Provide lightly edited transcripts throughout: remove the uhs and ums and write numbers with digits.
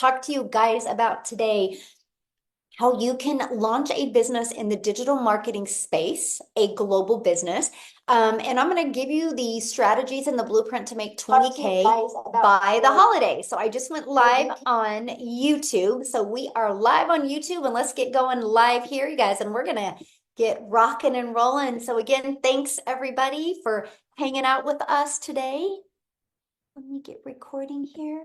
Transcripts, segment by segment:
talk to you guys about today how you can launch a business in the digital marketing space, a global business. And I'm going to give you the strategies and the blueprint to make 20K by the holidays. So I just went live on YouTube. So we are live on YouTube, and let's get going live here, you guys. And we're going to get rocking and rolling. So again, thanks everybody for hanging out with us today. Let me get recording here.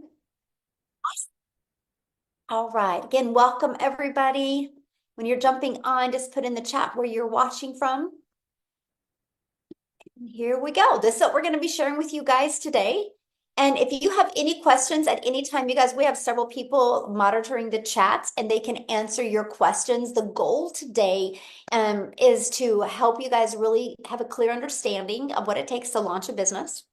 All right. Again, welcome everybody. When you're jumping on, just put in the chat where you're watching from. And here we go. This is what we're going to be sharing with you guys today. And if you have any questions at any time, you guys, we have several people monitoring the chats and they can answer your questions. The goal today is to help you guys really have a clear understanding of what it takes to launch a business.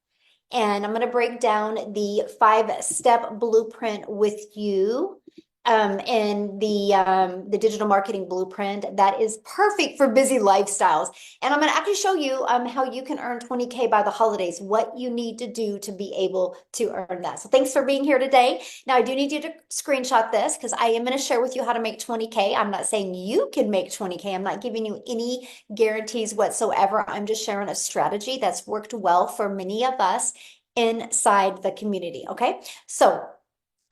And I'm going to break down the 5-step blueprint with you. And the digital marketing blueprint that is perfect for busy lifestyles. And I'm going to actually show you how you can earn 20K by the holidays, what you need to do to be able to earn that. So thanks for being here today. Now I do need you to screenshot this because I am going to share with you how to make 20K. I'm not saying you can make 20K. I'm not giving you any guarantees whatsoever. I'm just sharing a strategy that's worked well for many of us inside the community. Okay, so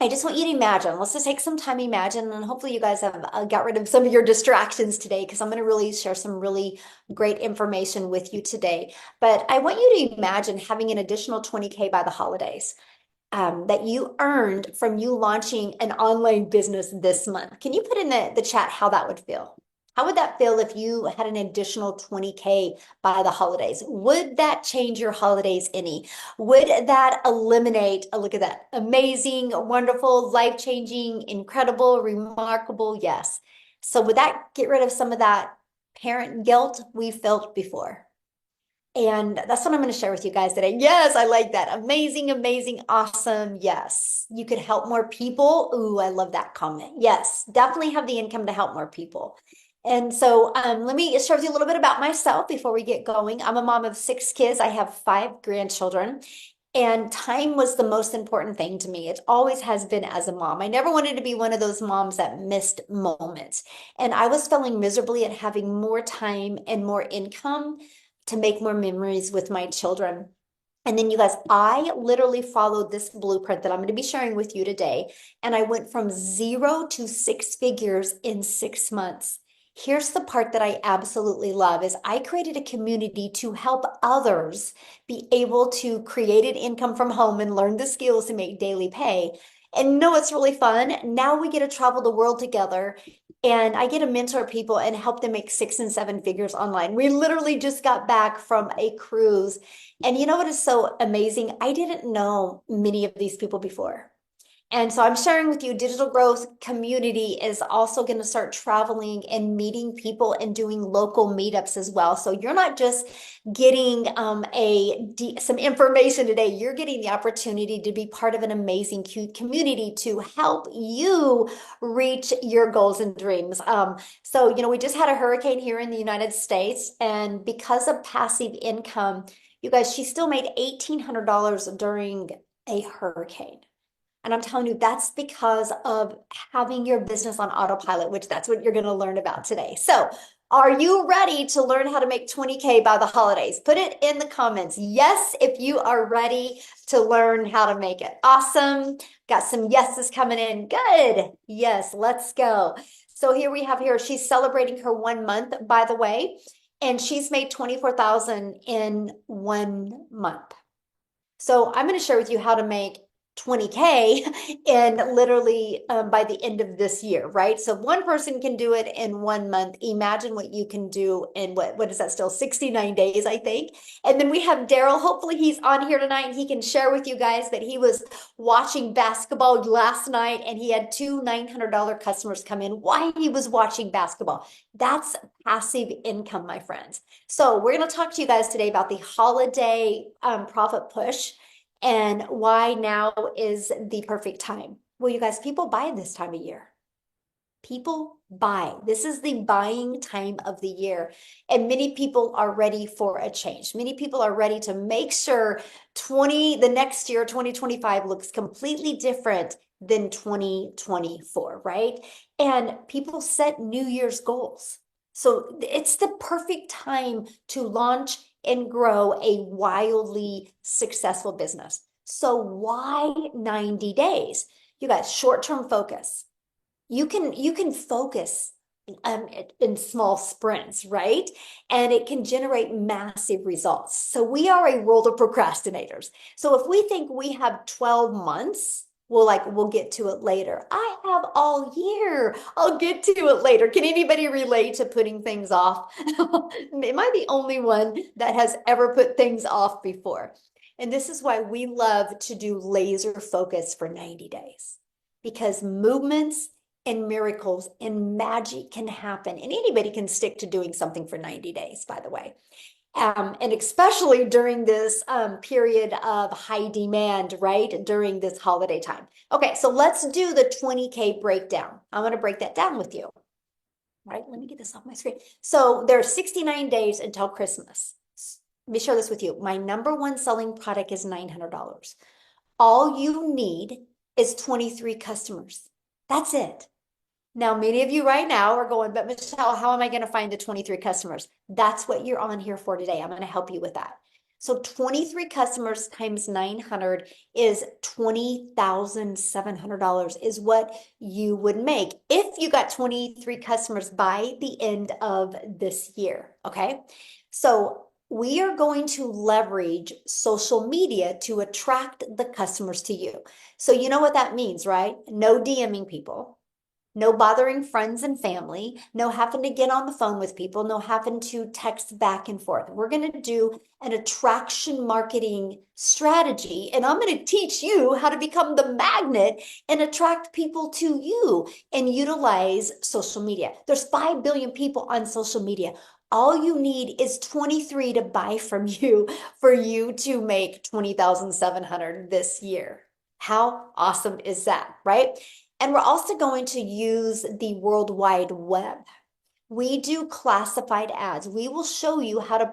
I just want you to imagine. Let's just take some time, imagine, and hopefully you guys have got rid of some of your distractions today because I'm going to really share some really great information with you today. But I want you to imagine having an additional 20K by the holidays that you earned from you launching an online business this month. Can you put in the chat how that would feel? How would that feel if you had an additional 20K by the holidays? Would that change your holidays any? Would that eliminate, look at that, amazing, wonderful, life-changing, incredible, remarkable? Yes. So would that get rid of some of that parent guilt we felt before? And that's what I'm going to share with you guys today. Yes, I like that. Amazing, amazing, awesome. Yes, you could help more people. Ooh, I love that comment. Yes, definitely have the income to help more people. And so let me share with you a little bit about myself before we get going. I'm a mom of 6 kids. I have 5 grandchildren. And time was the most important thing to me. It always has been as a mom. I never wanted to be one of those moms that missed moments. And I was failing miserably at having more time and more income to make more memories with my children. And then you guys, I literally followed this blueprint that I'm going to be sharing with you today. And I went from 0 to 6 figures in 6 months. Here's the part that I absolutely love is I created a community to help others be able to create an income from home and learn the skills to make daily pay. And no, it's really fun. Now we get to travel the world together and I get to mentor people and help them make 6 and 7 figures online. We literally just got back from a cruise. And you know what is so amazing? I didn't know many of these people before. And so I'm sharing with you, Digital Growth Community is also going to start traveling and meeting people and doing local meetups as well. So you're not just getting some information today, you're getting the opportunity to be part of an amazing community to help you reach your goals and dreams. So, you know, we just had a hurricane here in the United States, and because of passive income, you guys, she still made $1,800 during a hurricane. And I'm telling you, that's because of having your business on autopilot, which that's what you're going to learn about today. So are you ready to learn how to make 20K by the holidays? Put it in the comments. Yes, if you are ready to learn how to make it. Awesome. Got some yeses coming in. Good. Yes, let's go. So here we have here, she's celebrating her 1 month, by the way, and she's made 24,000 in 1 month. So I'm going to share with you how to make 20K and literally by the end of this year, right? So if one person can do it in 1 month, imagine what you can do in what is that still 69 days, I think. And then we have Daryl. Hopefully he's on here tonight and he can share with you guys that he was watching basketball last night and he had 2 $900 customers come in while he was watching basketball. That's passive income, my friends. So we're going to talk to you guys today about the holiday profit push and why now is the perfect time. Well, you guys, people buy this time of year. People buy. This is the buying time of the year. And many people are ready for a change. Many people are ready to make sure the next year, 2025, looks completely different than 2024, right? And people set New Year's goals. So it's the perfect time to launch and grow a wildly successful business. So why 90 days? You guys, short-term focus. You can focus in small sprints, right? And it can generate massive results. So we are a world of procrastinators. So if we think we have 12 months, we'll get to it later. I have all year. I'll get to it later. Can anybody relate to putting things off? Am I the only one that has ever put things off before? And this is why we love to do laser focus for 90 days, because movements and miracles and magic can happen. And anybody can stick to doing something for 90 days, by the way. And especially during this period of high demand, right? During this holiday time. Okay, so let's do the 20K breakdown. I'm going to break that down with you. All right, let me get this off my screen. So there are 69 days until Christmas. Let me share this with you. My number one selling product is $900. All you need is 23 customers. That's it. Now, many of you right now are going, but Michelle, how am I going to find the 23 customers? That's what you're on here for today. I'm going to help you with that. So 23 customers times 900 is $20,700 is what you would make if you got 23 customers by the end of this year. Okay. So we are going to leverage social media to attract the customers to you. So you know what that means, right? No DMing people. No bothering friends and family, no having to get on the phone with people, no having to text back and forth. We're going to do an attraction marketing strategy, and I'm going to teach you how to become the magnet and attract people to you and utilize social media. There's 5 billion people on social media. All you need is 23 to buy from you for you to make 20,700 this year. How awesome is that, right? And we're also going to use the World Wide Web. We do classified ads. We will show you how to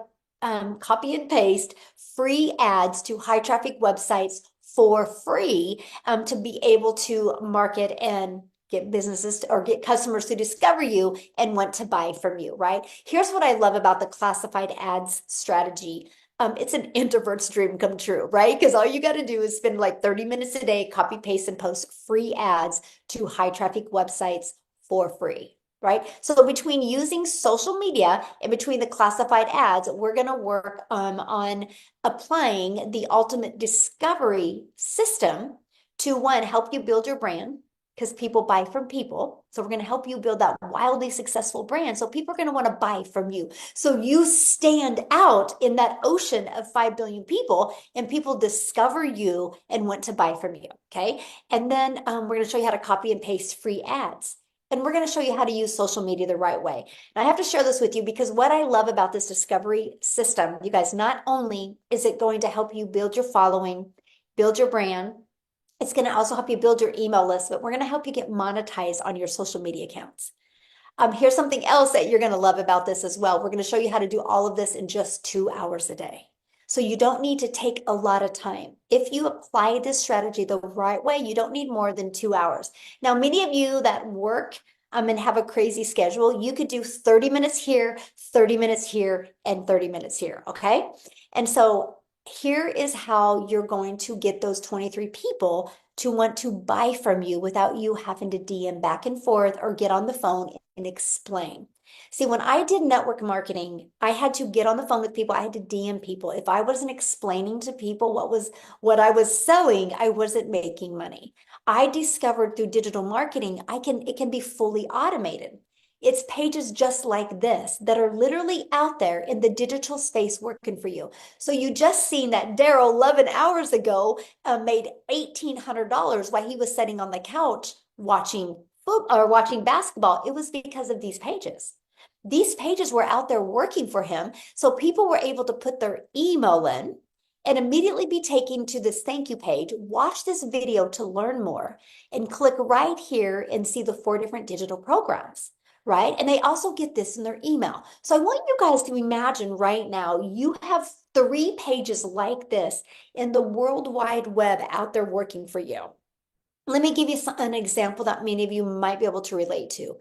copy and paste free ads to high traffic websites for free to be able to market and get businesses or get customers to discover you and want to buy from you, right? Here's what I love about the classified ads strategy. It's an introvert's dream come true, right? Because all you got to do is spend like 30 minutes a day, copy, paste, and post free ads to high traffic websites for free, right? So between using social media and between the classified ads, we're going to work on applying the ultimate discovery system to, one, help you build your brand, because people buy from people. So we're going to help you build that wildly successful brand. So people are going to want to buy from you. So you stand out in that ocean of 5 billion people, and people discover you and want to buy from you. Okay. And then we're going to show you how to copy and paste free ads. And we're going to show you how to use social media the right way. And I have to share this with you because what I love about this discovery system, you guys, not only is it going to help you build your following, build your brand, it's going to also help you build your email list, but we're going to help you get monetized on your social media accounts. Here's something else that you're going to love about this as well. We're going to show you how to do all of this in just 2 hours a day. So you don't need to take a lot of time. If you apply this strategy the right way, you don't need more than 2 hours. Now, many of you that work and have a crazy schedule, you could do 30 minutes here, 30 minutes here, and 30 minutes here, okay? And so here is how you're going to get those 23 people to want to buy from you without you having to DM back and forth or get on the phone and explain. See, when I did network marketing, I had to get on the phone with people. I had to DM people. If I wasn't explaining to people what I was selling, I wasn't making money. I discovered through digital marketing, it can be fully automated. It's pages just like this that are literally out there in the digital space working for you. So you just seen that Daryl 11 hours ago made $1,800 while he was sitting on the couch watching watching basketball. It was because of these pages. These pages were out there working for him. So people were able to put their email in and immediately be taken to this thank you page, watch this video to learn more, and click right here and see the 4 different digital programs. Right? And they also get this in their email. So I want you guys to imagine right now, you have 3 pages like this in the World Wide Web out there working for you. Let me give you an example that many of you might be able to relate to.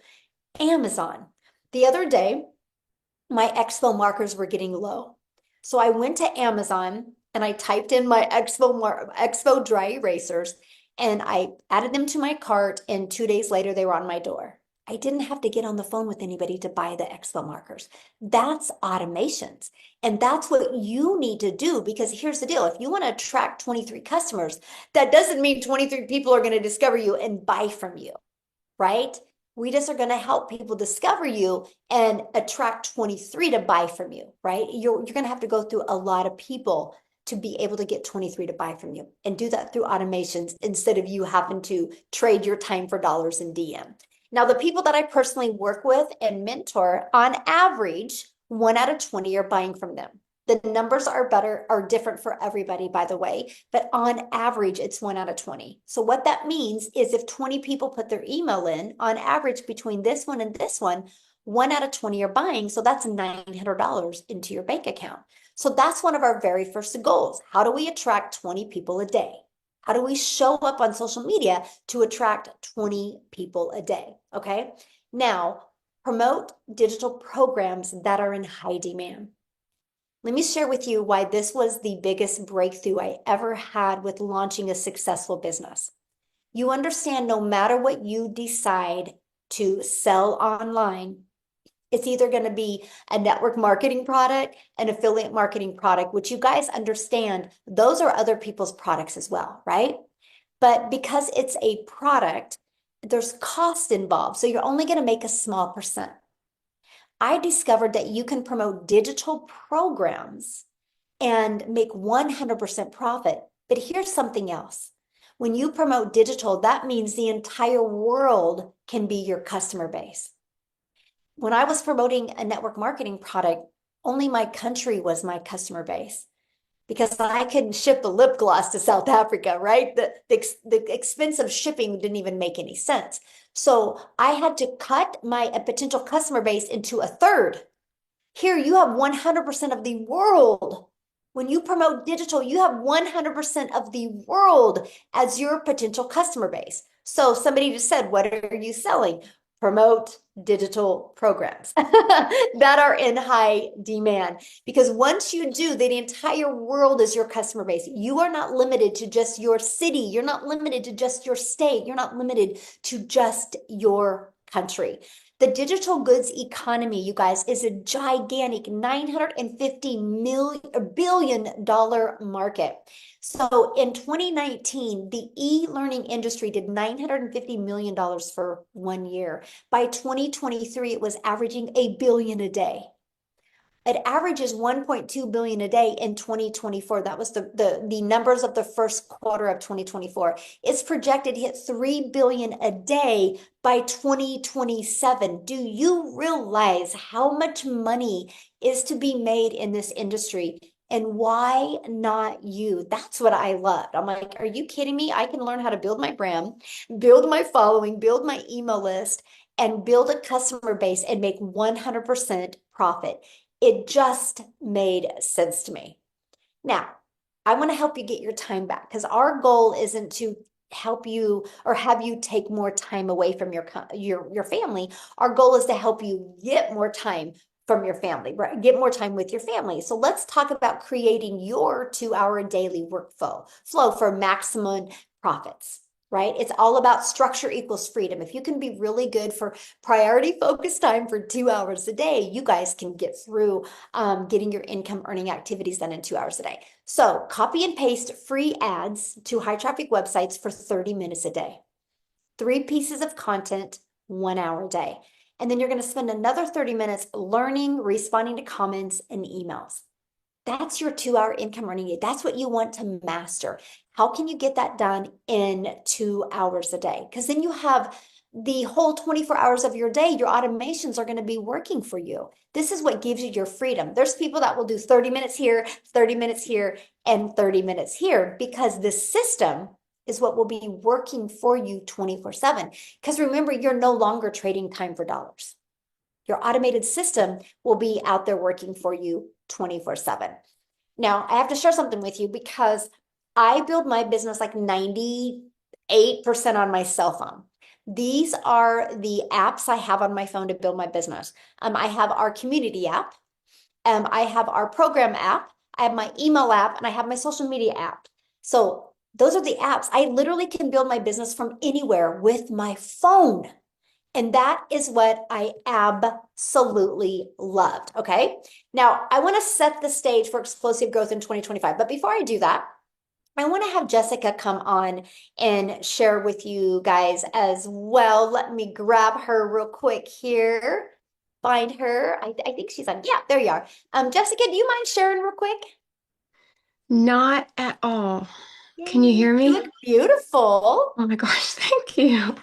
Amazon. The other day, my Expo markers were getting low. So I went to Amazon and I typed in my Expo dry erasers and I added them to my cart, and 2 days later they were on my door. I didn't have to get on the phone with anybody to buy the Expo markers. That's automations. And that's what you need to do, because here's the deal. If you want to attract 23 customers, that doesn't mean 23 people are going to discover you and buy from you, right? We just are going to help people discover you and attract 23 to buy from you, right? You're going to have to go through a lot of people to be able to get 23 to buy from you, and do that through automations instead of you having to trade your time for dollars in DM. Now, the people that I personally work with and mentor, on average, 1 out of 20 are buying from them. The numbers are different for everybody, by the way, but on average, it's 1 out of 20. So what that means is if 20 people put their email in, on average, between this one and this one out of 20 are buying. So that's $900 into your bank account. So that's one of our very first goals. How do we attract 20 people a day? How do we show up on social media to attract 20 people a day? Okay. Now, promote digital programs that are in high demand. Let me share with you why this was the biggest breakthrough I ever had with launching a successful business. You understand, no matter what you decide to sell online, it's either going to be a network marketing product, an affiliate marketing product, which you guys understand, those are other people's products as well, right? But because it's a product, there's cost involved. So you're only going to make a small percent. I discovered that you can promote digital programs and make 100% profit. But here's something else. When you promote digital, that means the entire world can be your customer base. When I was promoting a network marketing product, only my country was my customer base, because I couldn't ship a lip gloss to South Africa, right? The expense of shipping didn't even make any sense. So I had to cut my potential customer base into a third. Here you have 100% of the world. When you promote digital, you have 100% of the world as your potential customer base. So somebody just said, what are you selling? Promote digital programs that are in high demand. Because once you do, the entire world is your customer base. You are not limited to just your city. You're not limited to just your state. You're not limited to just your country. The digital goods economy, you guys, is a gigantic $950 billion market. So in 2019, the e-learning industry did $950 million for 1 year. By 2023, it was averaging $1 billion a day. It averages 1.2 billion a day in 2024. That was the numbers of the first quarter of 2024. It's projected to hit 3 billion a day by 2027. Do you realize how much money is to be made in this industry? And why not you? That's what I loved. I'm like, are you kidding me? I can learn how to build my brand, build my following, build my email list, and build a customer base and make 100% profit. It just made sense to me. Now, I want to help you get your time back, because our goal isn't to help you or have you take more time away from your family. Our goal is to help you get more time from your family, right? Get more time with your family. So let's talk about creating your 2-hour daily workflow for maximum profits. Right? It's all about structure equals freedom. If you can be really good for priority focused time for 2 hours a day, you guys can get through getting your income earning activities done in 2 hours a day. So copy and paste free ads to high traffic websites for 30 minutes a day. 3 pieces of content, 1 hour a day. And then you're going to spend another 30 minutes learning, responding to comments and emails. That's your 2-hour income earning day. That's what you want to master. How can you get that done in 2 hours a day? Because then you have the whole 24 hours of your day, your automations are going to be working for you. This is what gives you your freedom. There's people that will do 30 minutes here, 30 minutes here, and 30 minutes here, because the system is what will be working for you 24/7. Because remember, you're no longer trading time for dollars. Your automated system will be out there working for you 24/7. Now, I have to share something with you, because I build my business like 90 8% on my cell phone. These are the apps I have on my phone to build my business. I have our community app. I have our program app. I have my email app, and I have my social media app. So those are the apps. I literally can build my business from anywhere with my phone. And that is what I absolutely loved. Okay. Now I want to set the stage for explosive growth in 2025. But before I do that, I want to have Jessica come on and share with you guys as well. Let me grab her real quick here. Find her. I think she's on. Yeah, there you are. Jessica, do you mind sharing real quick? Not at all. Can you Yay. hear You me? look beautiful. Oh my gosh, thank you.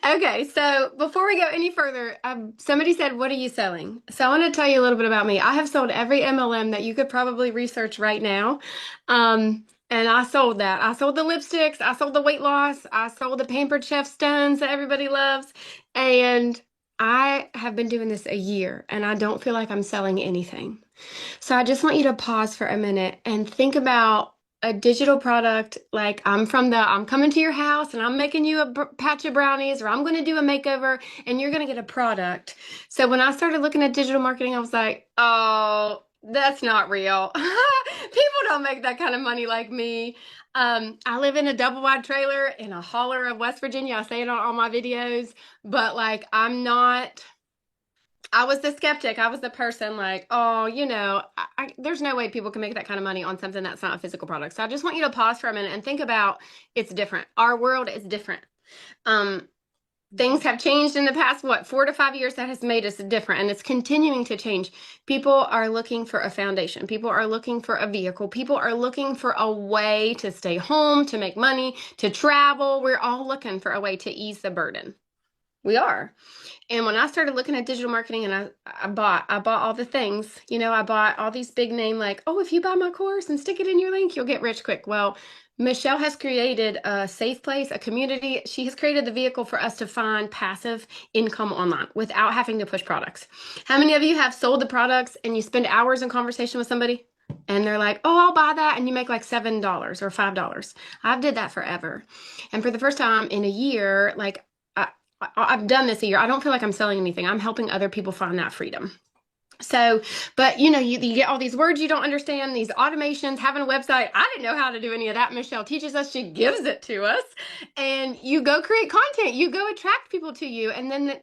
Okay, so before we go any further, somebody said, "What are you selling?" So I want to tell you a little bit about me. I have sold every MLM that you could probably research right now. And I sold that. I sold the lipsticks, I sold the weight loss, I sold the Pampered Chef stones that everybody loves. And I have been doing this a year and I don't feel like I'm selling anything. So I just want you to pause for a minute and think about a digital product. Like I'm coming to your house and I'm making you a patch of brownies, or I'm going to do a makeover and you're going to get a product. So when I started looking at digital marketing, I was like, oh, that's not real. People don't make that kind of money like me. I live in a double wide trailer in a holler of West Virginia. I say it on all my videos, but like I'm not. I was the skeptic. I was the person like, oh, there's no way people can make that kind of money on something that's not a physical product. So I just want you to pause for a minute and think about it's different. Our world is different. Um, Things have changed in the past, 4 to 5 years that has made us different, and it's continuing to change. People are looking for a foundation. People are looking for a vehicle. People are looking for a way to stay home, to make money, to travel. We're all looking for a way to ease the burden. We are. And when I started looking at digital marketing and I bought all the things, I bought all these big name like, oh, if you buy my course and stick it in your link, you'll get rich quick. Well, Michelle has created a safe place, a community. She has created the vehicle for us to find passive income online without having to push products. How many of you have sold the products and you spend hours in conversation with somebody and they're like, oh, I'll buy that, and you make like $7 or $5? I've did that forever. And for the first time in a year, like I've done this a year. I don't feel like I'm selling anything. I'm helping other people find that freedom. So, but you get all these words you don't understand, these automations, having a website. I didn't know how to do any of that. Michelle teaches us, she gives it to us. And you go create content, you go attract people to you, and then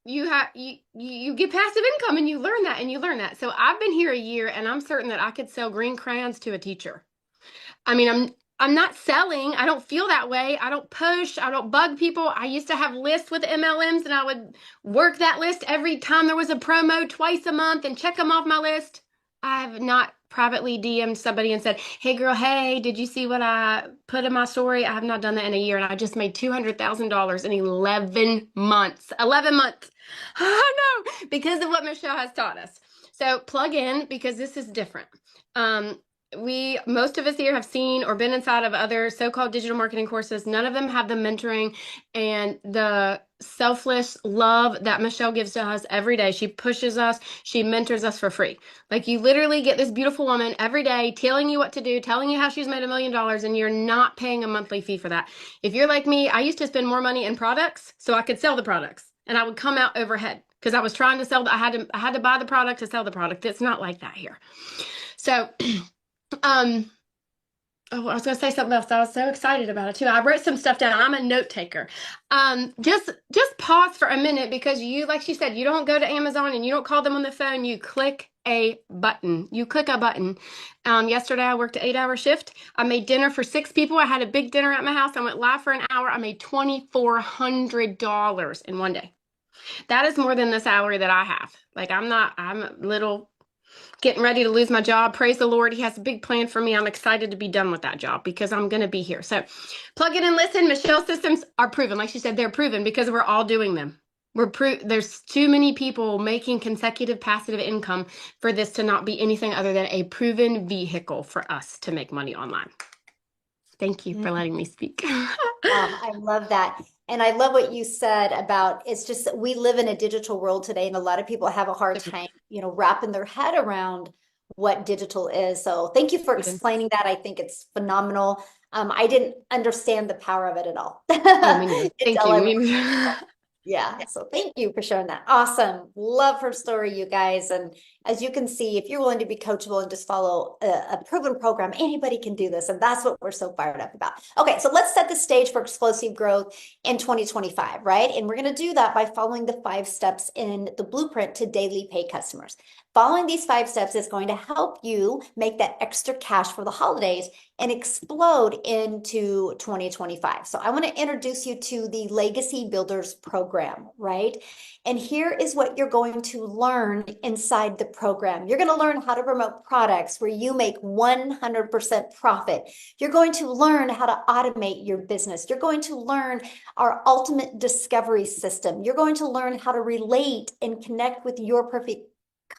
you get passive income and you learn that and you learn that. So I've been here a year and I'm certain that I could sell green crayons to a teacher. I mean, I'm not selling. I don't feel that way. I don't push. I don't bug people. I used to have lists with MLMs and I would work that list every time there was a promo twice a month and check them off my list. I have not privately DM'd somebody and said, "Hey girl, hey, did you see what I put in my story?" I have not done that in a year and I just made $200,000 in 11 months. 11 months. I know, because of what Michelle has taught us. So plug in because this is different. Um, most of us here have seen or been inside of other so-called digital marketing courses. None of them have the mentoring and the selfless love that Michelle gives to us every day. She pushes us, she mentors us for free. Like you literally get this beautiful woman every day telling you what to do, telling you how she's made $1 million, and you're not paying a monthly fee for that. If you're like me, I used to spend more money in products so I could sell the products, and I would come out overhead because I was trying to sell. I had to buy the product to sell the product. It's not like that here. So um, oh, I was gonna say something else. I was so excited about it too. I wrote some stuff down. I'm a note taker. Just pause for a minute because like she said, you don't go to Amazon and you don't call them on the phone. You click a button. You click a button. Yesterday I worked an 8-hour shift. I made dinner for 6 people. I had a big dinner at my house. I went live for an hour. I made $2,400 in one day. That is more than the salary that I have. Like I'm a little getting ready to lose my job. Praise the Lord. He has a big plan for me. I'm excited to be done with that job because I'm going to be here. So plug in and listen. Michelle's systems are proven. Like she said, they're proven because we're all doing them. There's too many people making consecutive passive income for this to not be anything other than a proven vehicle for us to make money online. Thank you for letting me speak. I love that. And I love what you said about it's just that we live in a digital world today, and a lot of people have a hard time, wrapping their head around what digital is. So thank you for explaining that. I think it's phenomenal. I didn't understand the power of it at all Oh, me neither. Thank until you. I Me went. neither. Yeah, so thank you for sharing that. Awesome. Love her story, you guys. And as you can see, if you're willing to be coachable and just follow a proven program, anybody can do this. And that's what we're so fired up about. Okay, so let's set the stage for explosive growth in 2025, right? And we're going to do that by following the 5 steps in the blueprint to daily pay customers. Following these 5 steps is going to help you make that extra cash for the holidays and explode into 2025. So I want to introduce you to the Legacy Builders program, right? And here is what you're going to learn inside the program. You're going to learn how to promote products where you make 100% profit. You're going to learn how to automate your business. You're going to learn our ultimate discovery system. You're going to learn how to relate and connect with your perfect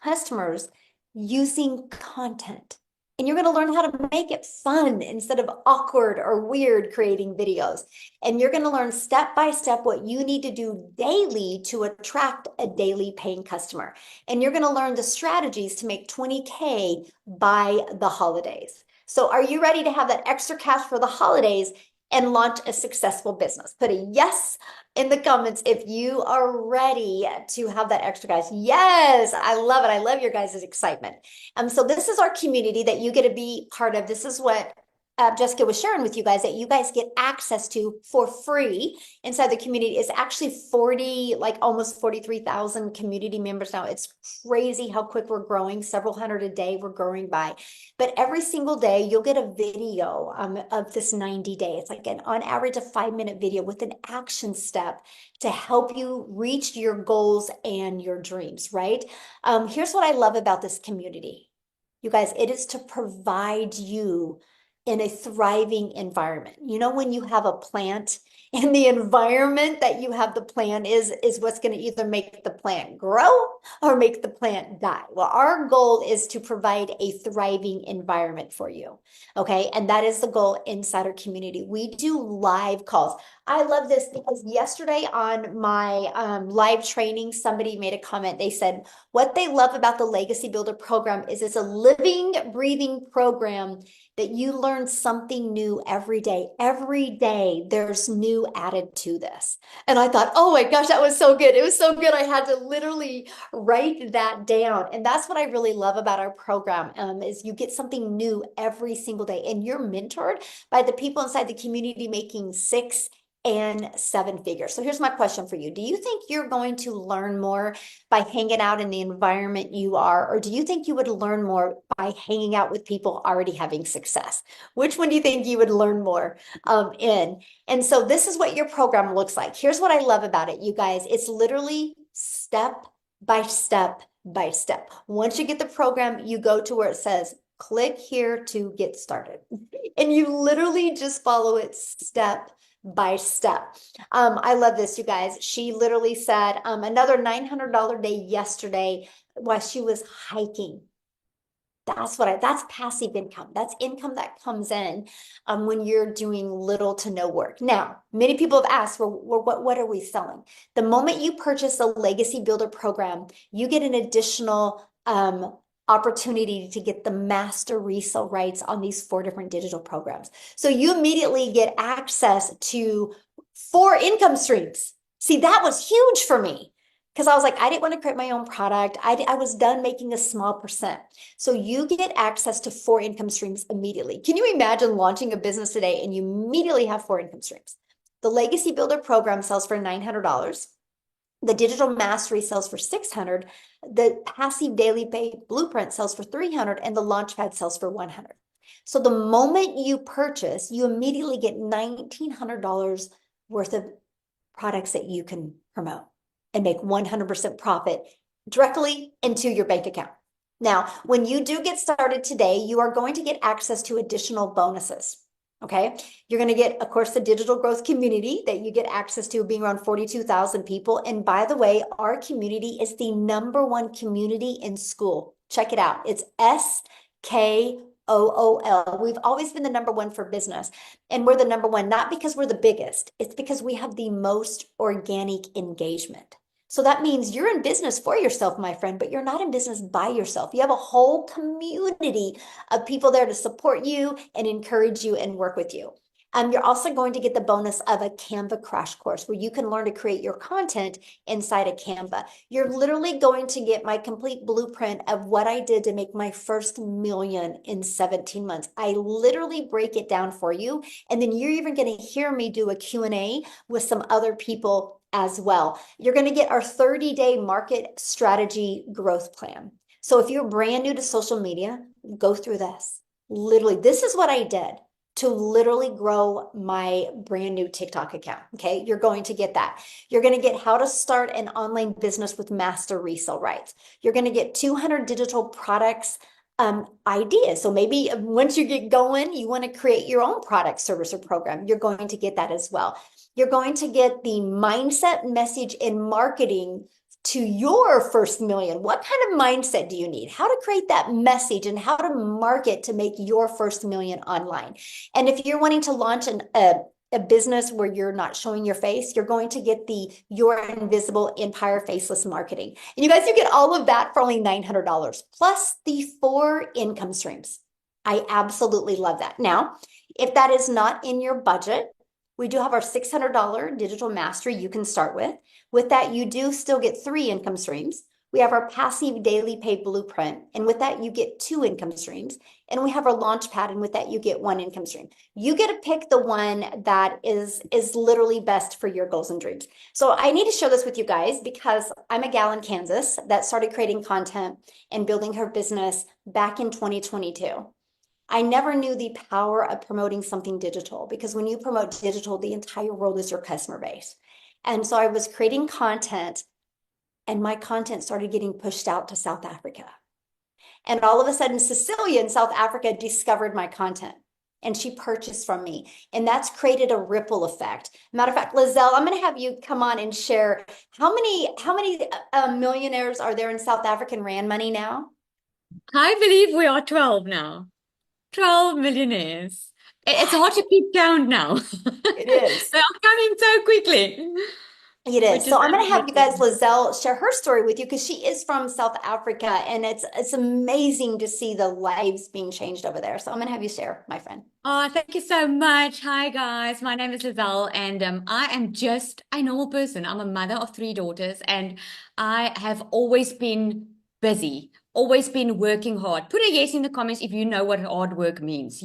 customers using content. And you're going to learn how to make it fun instead of awkward or weird creating videos. And you're going to learn step by step what you need to do daily to attract a daily paying customer. And you're going to learn the strategies to make 20K by the holidays. So are you ready to have that extra cash for the holidays and launch a successful business? Put a yes in the comments if you are ready to have that extra cash. Yes, I love it. I love your guys' excitement. So this is our community that you get to be part of. This is what Jessica was sharing with you guys that you guys get access to for free inside the community. Is actually 40, like almost 43,000 community members now. It's crazy how quick we're growing, several hundred a day we're growing by. But every single day you'll get a video of this 90 day. It's like on average a 5-minute video with an action step to help you reach your goals and your dreams, right? Here's what I love about this community. You guys, it is to provide you in a thriving environment. You know, when you have a plant and the environment that you have the plant is what's going to either make the plant grow or make the plant die. Well, our goal is to provide a thriving environment for you. Okay. And that is the goal inside our community. We do live calls. I love this because yesterday on my live training, somebody made a comment. They said, what they love about the Legacy Builder program is it's a living, breathing program that you learn something new every day. Every day there's new added to this. And I thought, oh my gosh, that was so good. It was so good. I had to literally write that down. And that's what I really love about our program is you get something new every single day. And you're mentored by the people inside the community making 6 and 7 figures. So here's my question for you. Do you think you're going to learn more by hanging out in the environment you are, or do you think you would learn more by hanging out with people already having success? Which one do you think you would learn more in? And so this is what your program looks like. Here's what I love about it, you guys. It's literally step by step by step. Once you get the program, you go to where it says, click here to get started. And you literally just follow it step by step. I love this, you guys. She literally said another $900 day yesterday while she was hiking. That's passive income. That's income that comes in when you're doing little to no work. Now, many people have asked, well, what are we selling? The moment you purchase the Legacy Builder program, you get an additional opportunity to get the master resale rights on these 4 different digital programs. So you immediately get access to 4 income streams. See, that was huge for me because I was like, I didn't want to create my own product. I was done making a small percent. So you get access to 4 income streams immediately. Can you imagine launching a business today and you immediately have 4 income streams? The Legacy Builder program sells for $900. The digital mastery sells for $600. The passive daily pay blueprint sells for $300, and the launchpad sells for $100. So the moment you purchase, you immediately get $1,900 worth of products that you can promote and make 100% profit directly into your bank account. Now, when you do get started today, you are going to get access to additional bonuses. Okay, you're going to get, of course, the digital growth community that you get access to, being around 42,000 people. And by the way, our community is the #1 community in school. Check it out. It's SKOOL. We've always been the #1 for business. And we're the #1, not because we're the biggest. It's because we have the most organic engagement. So that means you're in business for yourself, my friend, but you're not in business by yourself. You have a whole community of people there to support you and encourage you and work with you. You're also going to get the bonus of a Canva crash course where you can learn to create your content inside of Canva. You're literally going to get my complete blueprint of what I did to make my first million in 17 months. I literally break it down for you. And then you're even going to hear me do a Q&A with some other people as well. You're going to get our 30-day market strategy growth plan. So if you're brand new to social media, go through this. Literally, this is what I did to literally grow my brand new TikTok account. Okay. You're going to get that. You're going to get how to start an online business with master resale rights. You're going to get 200 digital products ideas. So maybe once you get going, you want to create your own product, service, or program. You're going to get that as well. You're going to get the mindset, message, and marketing to your first million. What kind of mindset do you need? How to create that message and how to market to make your first million online. And if you're wanting to launch a business where you're not showing your face, you're going to get the Your Invisible Empire Faceless Marketing. And you guys, you get all of that for only $900 plus the 4 income streams. I absolutely love that. Now, if that is not in your budget, we do have our $600 digital mastery you can start with. With that, you do still get 3 income streams. We have our passive daily pay blueprint. And with that, you get 2 income streams. And we have our launch pad. And with that, you get 1 income stream. You get to pick the one that is literally best for your goals and dreams. So I need to share this with you guys because I'm a gal in Kansas that started creating content and building her business back in 2022. I never knew the power of promoting something digital because when you promote digital, the entire world is your customer base. And so I was creating content and my content started getting pushed out to South Africa. And all of a sudden, Cecilia in South Africa discovered my content and she purchased from me. And that's created a ripple effect. Matter of fact, Lizelle, I'm going to have you come on and share how many millionaires are there in South African Rand money now? I believe we are 12 now. 12 millionaires. It's hard to keep count now. It is. They are coming so quickly. It is. Which So I'm going to have you guys, amazing. Lizelle, share her story with you because she is from South Africa and it's amazing to see the lives being changed over there. So I'm going to have you share, my friend. Oh, thank you so much. Hi, guys. My name is Lizelle, and I am just a normal person. I'm a mother of 3 daughters, and I have always been busy, always been working hard. Put a yes in the comments if you know what hard work means.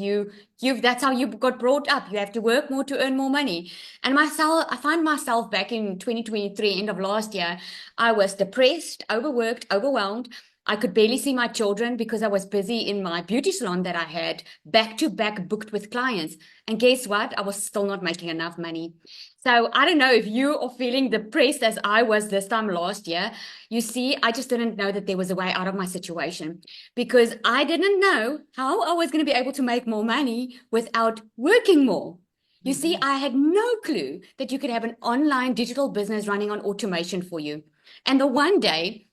That's how you got brought up. You have to work more to earn more money. And I find myself back in 2023, end of last year, I was depressed, overworked, overwhelmed. I could barely see my children because I was busy in my beauty salon that I had back to back booked with clients. And guess what? I was still not making enough money. So I don't know if you are feeling depressed as I was this time last year. You see, I just didn't know that there was a way out of my situation because I didn't know how I was going to be able to make more money without working more. You see, I had no clue that you could have an online digital business running on automation for you. And the one day,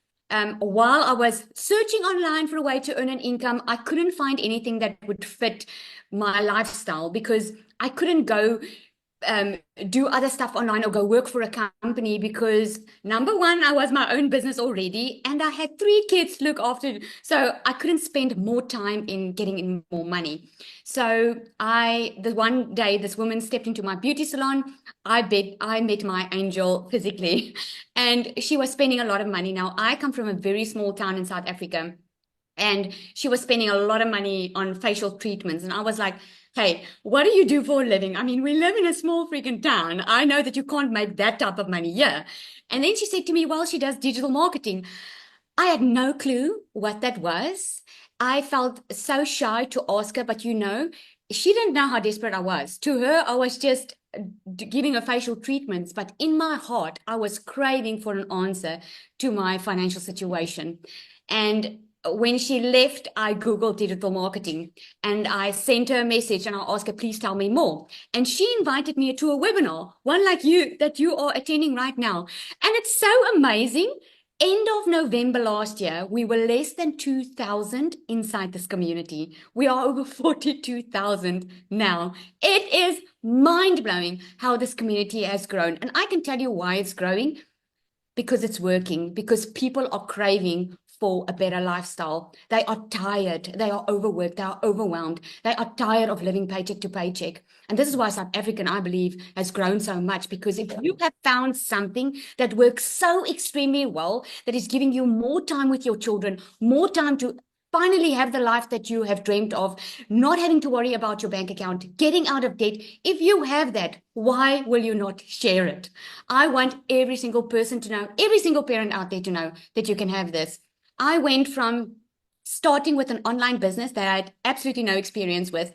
while I was searching online for a way to earn an income, I couldn't find anything that would fit my lifestyle because I couldn't go do other stuff online or go work for a company because number one, I was my own business already and I had 3 kids to look after. So I couldn't spend more time in getting in more money. So the one day this woman stepped into my beauty salon, I met my angel physically and she was spending a lot of money. Now I come from a very small town in South Africa and she was spending a lot of money on facial treatments. And I was like, hey, what do you do for a living? I mean, we live in a small freaking town. I know that you can't make that type of money here. And then she said to me, well, she does digital marketing. I had no clue what that was. I felt so shy to ask her, but she didn't know how desperate I was. To her, I was just giving her facial treatments, but in my heart, I was craving for an answer to my financial situation. And when she left, I Googled digital marketing and I sent her a message and I asked her, please tell me more. And she invited me to a webinar, one like you, that you are attending right now. And it's so amazing. End of November last year, we were less than 2,000 inside this community. We are over 42,000 now. It is mind-blowing how this community has grown. And I can tell you why it's growing. Because it's working, because people are craving for a better lifestyle. They are tired. They are overworked. They are overwhelmed. They are tired of living paycheck to paycheck. And this is why South African, I believe, has grown so much, because if you have found something that works so extremely well, that is giving you more time with your children, more time to finally have the life that you have dreamed of, not having to worry about your bank account, getting out of debt. If you have that, why will you not share it? I want every single person to know, every single parent out there to know that you can have this. I went from starting with an online business that I had absolutely no experience with.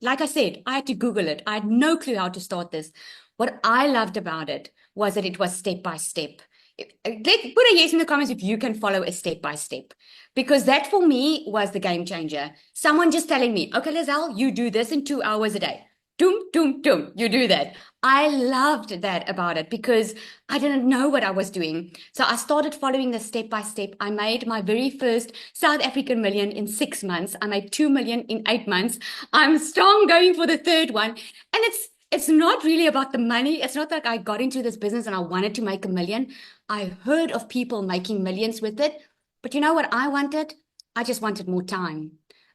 Like I said, I had to Google it. I had no clue how to start this. What I loved about it was that it was step by step. Put a yes in the comments if you can follow a step by step, because that for me was the game changer. Someone just telling me, okay, Lizelle, you do this in 2 hours a day. Doom, doom, doom, you do that. I loved that about it because I didn't know what I was doing. So I started following the step by step. I made my very first South African million in 6 months. I made 2 million in 8 months. I'm strong going for the third one. And it's not really about the money. It's not like I got into this business and I wanted to make a million. I heard of people making millions with it. But you know what I wanted? I just wanted more time.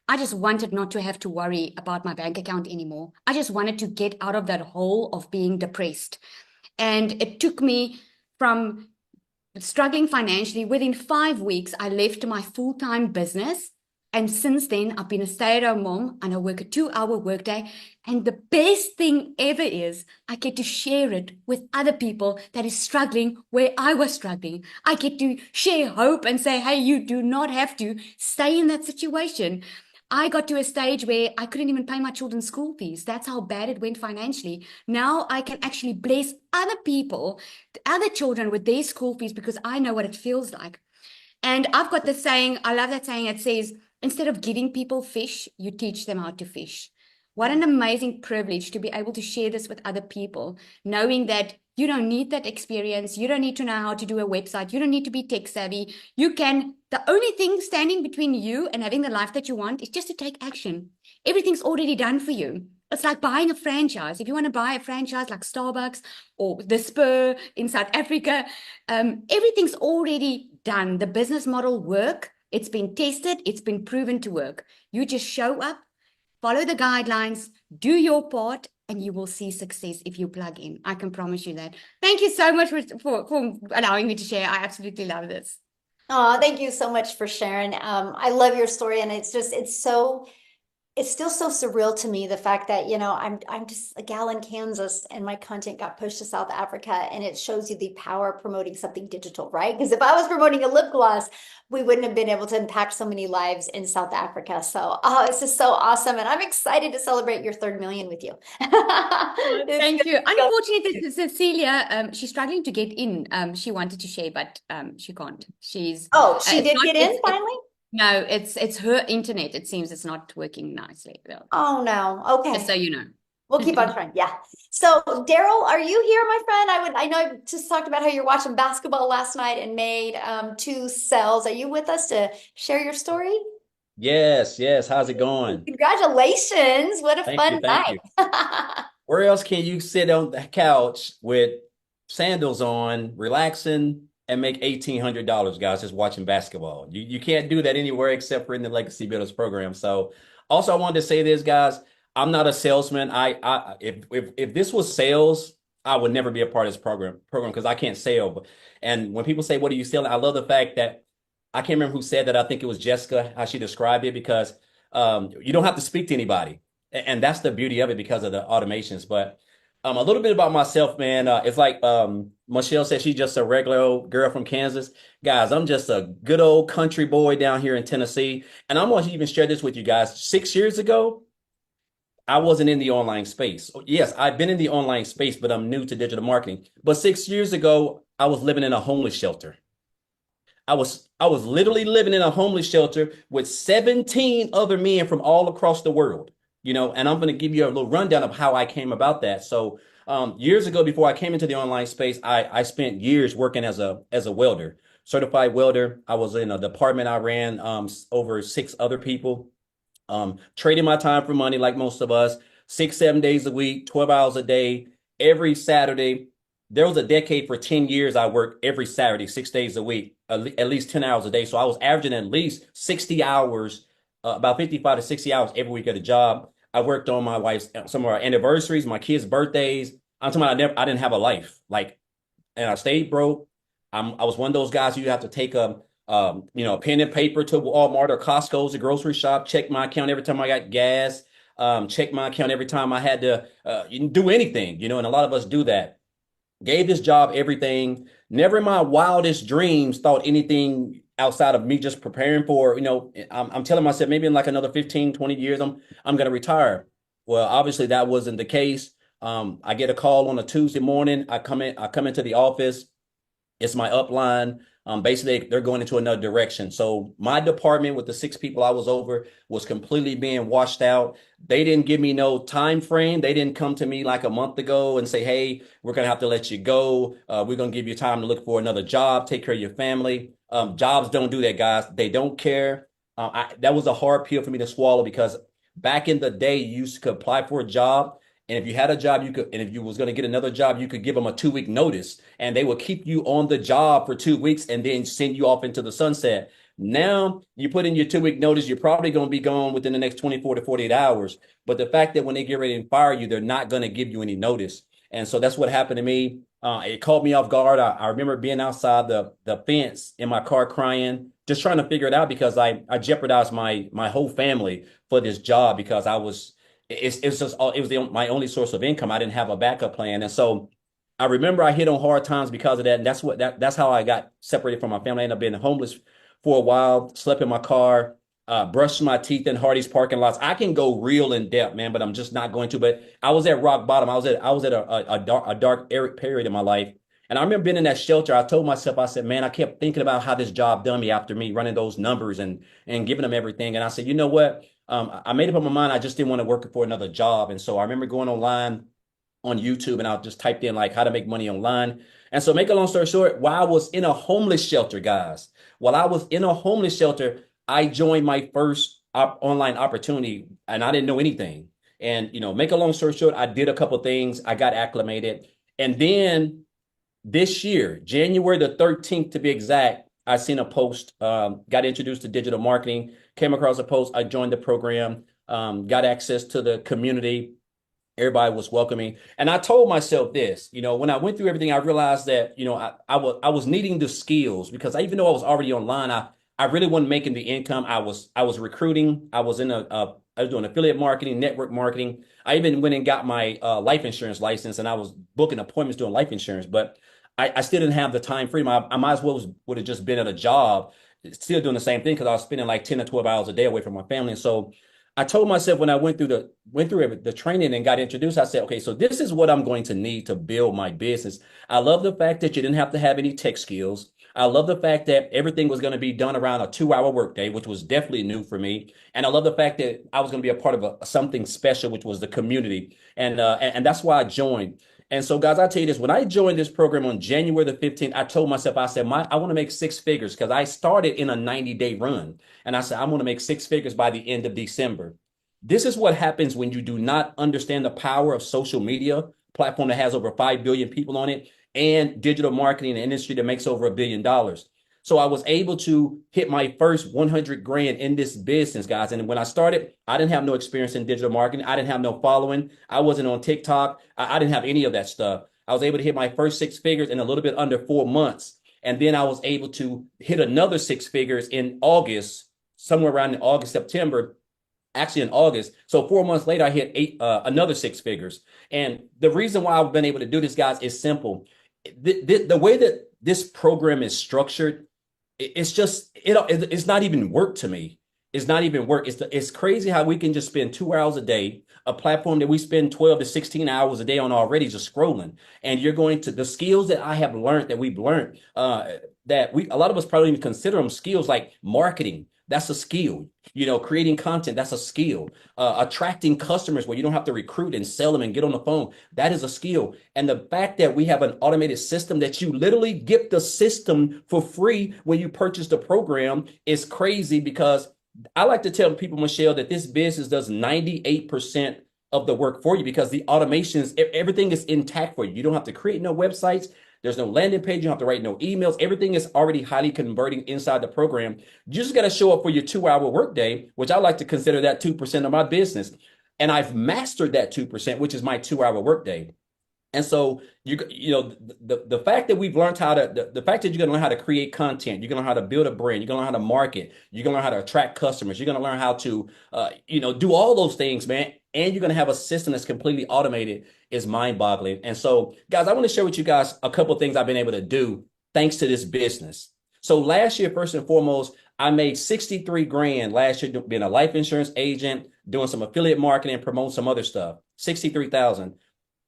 I just wanted not to have to worry about my bank account anymore. I just wanted to get out of that hole of being depressed. And it took me from struggling financially. Within 5 weeks, I left my full-time business. And since then, I've been a stay-at-home mom and I work a 2-hour workday. And the best thing ever is I get to share it with other people that is struggling where I was struggling. I get to share hope and say, hey, you do not have to stay in that situation. I got to a stage where I couldn't even pay my children's school fees. That's how bad it went financially. Now I can actually bless other people, other children with their school fees because I know what it feels like. And I've got this saying, I love that saying. It says, instead of giving people fish, you teach them how to fish. What an amazing privilege to be able to share this with other people, knowing that you don't need that experience. You don't need to know how to do a website. You don't need to be tech savvy. The only thing standing between you and having the life that you want is just to take action. Everything's already done for you. It's like buying a franchise. If you want to buy a franchise like Starbucks or The Spur in South Africa, everything's already done. The business model work. It's been tested. It's been proven to work. You just show up, follow the guidelines, do your part, and you will see success if you plug in. I can promise you that. Thank you so much for allowing me to share. I absolutely love this. Oh, thank you so much for sharing. I love your story, and it's still so surreal to me, the fact that, I'm just a gal in Kansas and my content got pushed to South Africa, and it shows you the power of promoting something digital, right? Because if I was promoting a lip gloss, we wouldn't have been able to impact so many lives in South Africa. So, it's just so awesome. And I'm excited to celebrate your 3rd million with you. Thank you. Unfortunately, Cecilia, she's struggling to get in. She wanted to share, but she can't. She did get in finally? No, it's her internet. It seems it's not working nicely. So, oh no. Okay. just so you know. We'll keep on trying. Yeah. So Daryl, are you here, my friend? I know I just talked about how you're watching basketball last night and made 2 sales. Are you with us to share your story? Yes. How's it going? Congratulations. What a fun Thank night. Where else can you sit on the couch with sandals on, relaxing, and make $1,800, guys, just watching basketball? You can't do that anywhere except for in the Legacy Builders program. So also I wanted to say this, guys. I'm not a salesman. If this was sales, I would never be a part of this program because I can't sell. And when people say, what are you selling? I love the fact that I can't remember who said that. I think it was Jessica, how she described it, because you don't have to speak to anybody. And that's the beauty of it because of the automations. But a little bit about myself, man. It's like Michelle said, she's just a regular old girl from Kansas. Guys, I'm just a good old country boy down here in Tennessee. And I'm going to even share this with you guys. 6 years ago, I wasn't in the online space. Yes, I've been in the online space, but I'm new to digital marketing. But 6 years ago, I was living in a homeless shelter. I was literally living in a homeless shelter with 17 other men from all across the world, and I'm going to give you a little rundown of how I came about that. So years ago, before I came into the online space, I spent years working as a welder, certified welder. I was in a department I ran over 6 other people. Trading my time for money like most of us, 6-7 days a week, 12 hours a day, every Saturday, there was a decade for 10 years I worked every Saturday, 6 days a week, at least 10 hours a day. So I was averaging at least 60 hours, about 55 to 60 hours every week at a job. I worked on my wife's, some of our anniversaries, my kids' birthdays. I'm talking about I didn't have a life. Like, and I stayed broke. I was one of those guys who you have to take a pen and paper to Walmart or Costco's, a grocery shop, check my account every time I got gas, check my account every time I had to do anything, and a lot of us do that. Gave this job everything. Never in my wildest dreams thought anything outside of me just preparing for, I'm telling myself maybe in like another 15, 20 years, I'm going to retire. Well, obviously that wasn't the case. I get a call on a Tuesday morning. I come into the office. It's my upline. Basically, they're going into another direction. So my department with the 6 people I was over was completely being washed out. They didn't give me no time frame. They didn't come to me like a month ago and say, hey, we're going to have to let you go. We're going to give you time to look for another job, take care of your family. Jobs don't do that, guys. They don't care. That was a hard pill for me to swallow because back in the day, you could apply for a job. And if you had a job, and if you was going to get another job, you could give them a 2-week notice and they would keep you on the job for 2 weeks and then send you off into the sunset. Now you put in your 2-week notice, you're probably going to be gone within the next 24 to 48 hours. But the fact that when they get ready to fire you, they're not going to give you any notice. And so that's what happened to me. It caught me off guard. I remember being outside the fence in my car crying, just trying to figure it out because I jeopardized my whole family for this job because it was my only source of income. I didn't have a backup plan. And so I remember I hit on hard times because of that. And that's how I got separated from my family. I ended up being homeless for a while, slept in my car, brushed my teeth in Hardee's parking lots. I can go real in depth, man, but I'm just not going to. But I was at rock bottom. I was at a dark period in my life. And I remember being in that shelter. I told myself, I said, man, I kept thinking about how this job done me after me running those numbers and giving them everything. And I said, you know what? I made up in my mind. I just didn't want to work for another job. And so I remember going online on YouTube and I just typed in like how to make money online. And so make a long story short, while I was in a homeless shelter, guys, I joined my first online opportunity and I didn't know anything. And, make a long story short, I did a couple of things. I got acclimated. And then this year, January the 13th to be exact, I seen a post, got introduced to digital marketing, came across a post. I joined the program, got access to the community. Everybody was welcoming. And I told myself this, when I went through everything, I realized that, I was needing the skills because even though I was already online, I really wasn't making the income. I was recruiting. I was doing affiliate marketing, network marketing. I even went and got my life insurance license and I was booking appointments doing life insurance, but I still didn't have the time freedom. I might as well would have just been at a job, still doing the same thing because I was spending like 10 or 12 hours a day away from my family. And so I told myself when I went through the training and got introduced, I said, okay, so this is what I'm going to need to build my business. I love the fact that you didn't have to have any tech skills. I love the fact that everything was going to be done around a 2-hour workday, which was definitely new for me. And I love the fact that I was going to be a part of something special, which was the community. And that's why I joined. And so, guys, I'll tell you this, when I joined this program on January the 15th, I told myself, I said, I want to make 6 figures because I started in a 90-day run. And I said, I want to make 6 figures by the end of December. This is what happens when you do not understand the power of social media, platform that has over 5 billion people on it, and digital marketing, an industry that makes over $1 billion. So I was able to hit my first 100 grand in this business, guys. And when I started, I didn't have no experience in digital marketing. I didn't have no following. I wasn't on TikTok. I didn't have any of that stuff. I was able to hit my first 6 figures in a little bit under 4 months. And then I was able to hit another 6 figures in August, somewhere around in August, September, actually in August. So 4 months later, I hit another 6 figures. And the reason why I've been able to do this, guys, is simple. The way that this program is structured, it's not even work to me. It's not even work. It's crazy how we can just spend 2 hours a day, a platform that we spend 12 to 16 hours a day on already just scrolling. And you're going to the skills that I have learned, that we've learned, that a lot of us probably even consider them skills like marketing. That's a skill. Creating content, that's a skill. Attracting customers where you don't have to recruit and sell them and get on the phone, that is a skill. And the fact that we have an automated system that you literally get the system for free when you purchase the program is crazy because I like to tell people, Michelle, that this business does 98% of the work for you because the automations, everything is intact for you. You don't have to create no websites. There's no landing page. You don't have to write no emails. Everything is already highly converting inside the program. You just got to show up for your 2 hour workday, which I like to consider that 2% of my business. And I've mastered that 2%, which is my 2 hour workday. And so the fact that we've learned how to the fact that you're gonna learn how to create content, you're gonna learn how to build a brand, you're gonna learn how to market, you're gonna learn how to attract customers, you're gonna learn how to do all those things, man. And you're gonna have a system that's completely automated is mind-boggling. And so, guys, I want to share with you guys a couple of things I've been able to do thanks to this business. So last year, first and foremost, I made 63 grand last year being a life insurance agent, doing some affiliate marketing, promoting some other stuff. 63,000.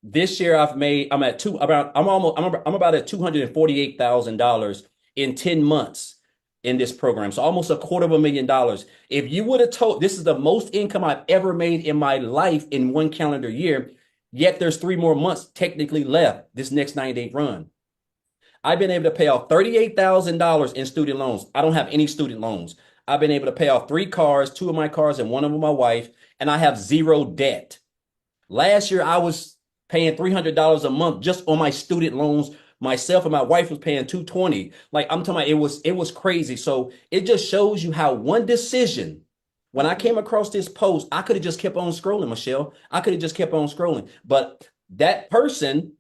This year I'm at about at $248,000 in 10 months in this program. So almost $250,000. If you would have told, this is the most income I've ever made in my life in one calendar year, yet there's 3 more months technically left this next 90-day run. I've been able to pay off $38,000 in student loans. I don't have any student loans. I've been able to pay off 3 cars, 2 of my cars and one of my wife, and I have 0 debt. Last year, I was paying $300 a month just on my student loans. Myself and my wife was paying $220. Like I'm talking about, it was crazy. So it just shows you how one decision, when I came across this post, I could have just kept on scrolling, Michelle. I could have just kept on scrolling. But that person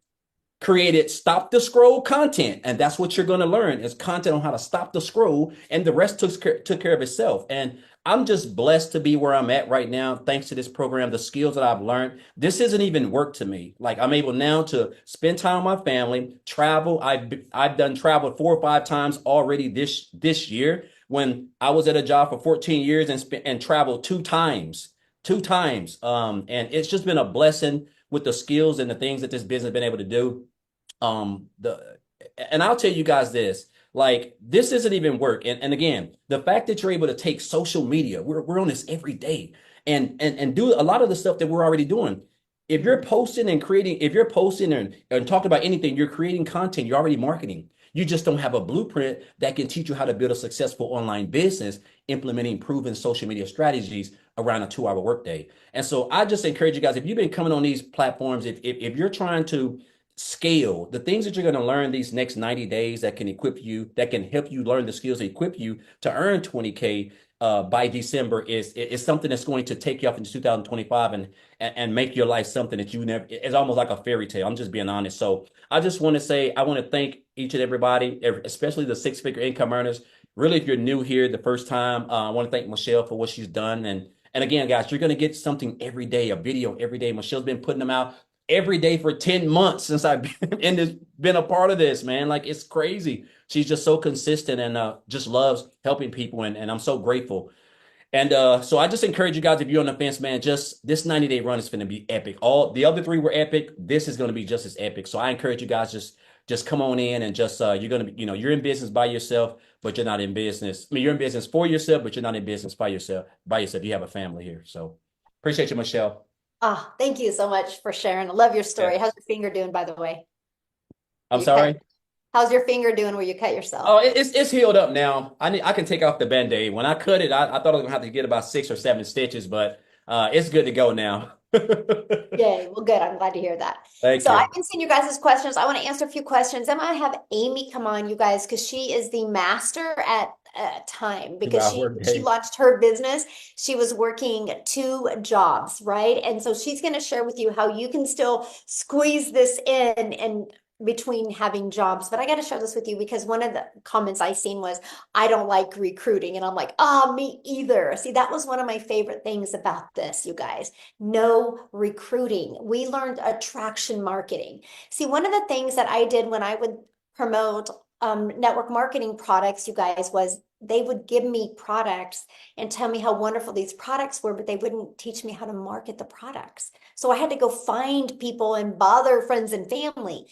created stop the scroll content. And that's what you're going to learn is content on how to stop the scroll. And the rest took care of itself. And I'm just blessed to be where I'm at right now. Thanks to this program, the skills that I've learned. This isn't even work to me. Like I'm able now to spend time with my family, travel. I've done travel 4 or 5 times already this year when I was at a job for 14 years and traveled 2 times. And it's just been a blessing with the skills and the things that this business has been able to do. And I'll tell you guys this. Like this isn't even work. And again, the fact that you're able to take social media, we're on this every day and do a lot of the stuff that we're already doing. If you're posting and creating, if you're posting and talking about anything, you're creating content, you're already marketing. You just don't have a blueprint that can teach you how to build a successful online business, implementing proven social media strategies around a 2-hour workday. And so I just encourage you guys, if you've been coming on these platforms, if you're trying to scale the things that you're going to learn these next 90 days that can equip you, that can help you learn the skills that equip you to earn 20K by December is something that's going to take you off into 2025 and make your life something that you never, it's almost like a fairy tale. I'm just being honest. So I just want to say, I want to thank each and everybody, especially the 6-figure income earners. Really, if you're new here the first time, I want to thank Michelle for what she's done. And again, guys, you're going to get something every day, a video every day. Michelle's been putting them out every day for 10 months since I've been a part of this, man. Like it's crazy. She's just so consistent and just loves helping people. And I'm so grateful. And so I just encourage you guys, if you're on the fence, man, just this 90-day run is going to be epic. All the other 3 were epic. This is going to be just as epic. So I encourage you guys, just come on in and just, you're going to be, you're in business by yourself, but you're not in business. I mean, you're in business for yourself, but you're not in business by yourself. You have a family here. So appreciate you, Michelle. Oh, thank you so much for sharing. I love your story. How's your finger doing, by the way? I'm sorry. How's your finger doing where you cut yourself? Oh, it's healed up now. I can take off the Band-Aid. When I cut it, I thought I was gonna have to get about 6 or 7 stitches, but it's good to go now. Yay. Well, good. I'm glad to hear that. Thank you. I've been seeing you guys' questions. I want to answer a few questions. I'm going to have Amy come on, you guys, because she is the master at time because she launched her business. She was working 2 jobs, right? And so she's going to share with you how you can still squeeze this in and between having jobs. But I got to share this with you because one of the comments I seen was, I don't like recruiting. And I'm like, me either. See, that was one of my favorite things about this, you guys. No recruiting. We learned attraction marketing. See, one of the things that I did when I would promote network marketing products, you guys, was they would give me products and tell me how wonderful these products were, but they wouldn't teach me how to market the products. So I had to go find people and bother friends and family.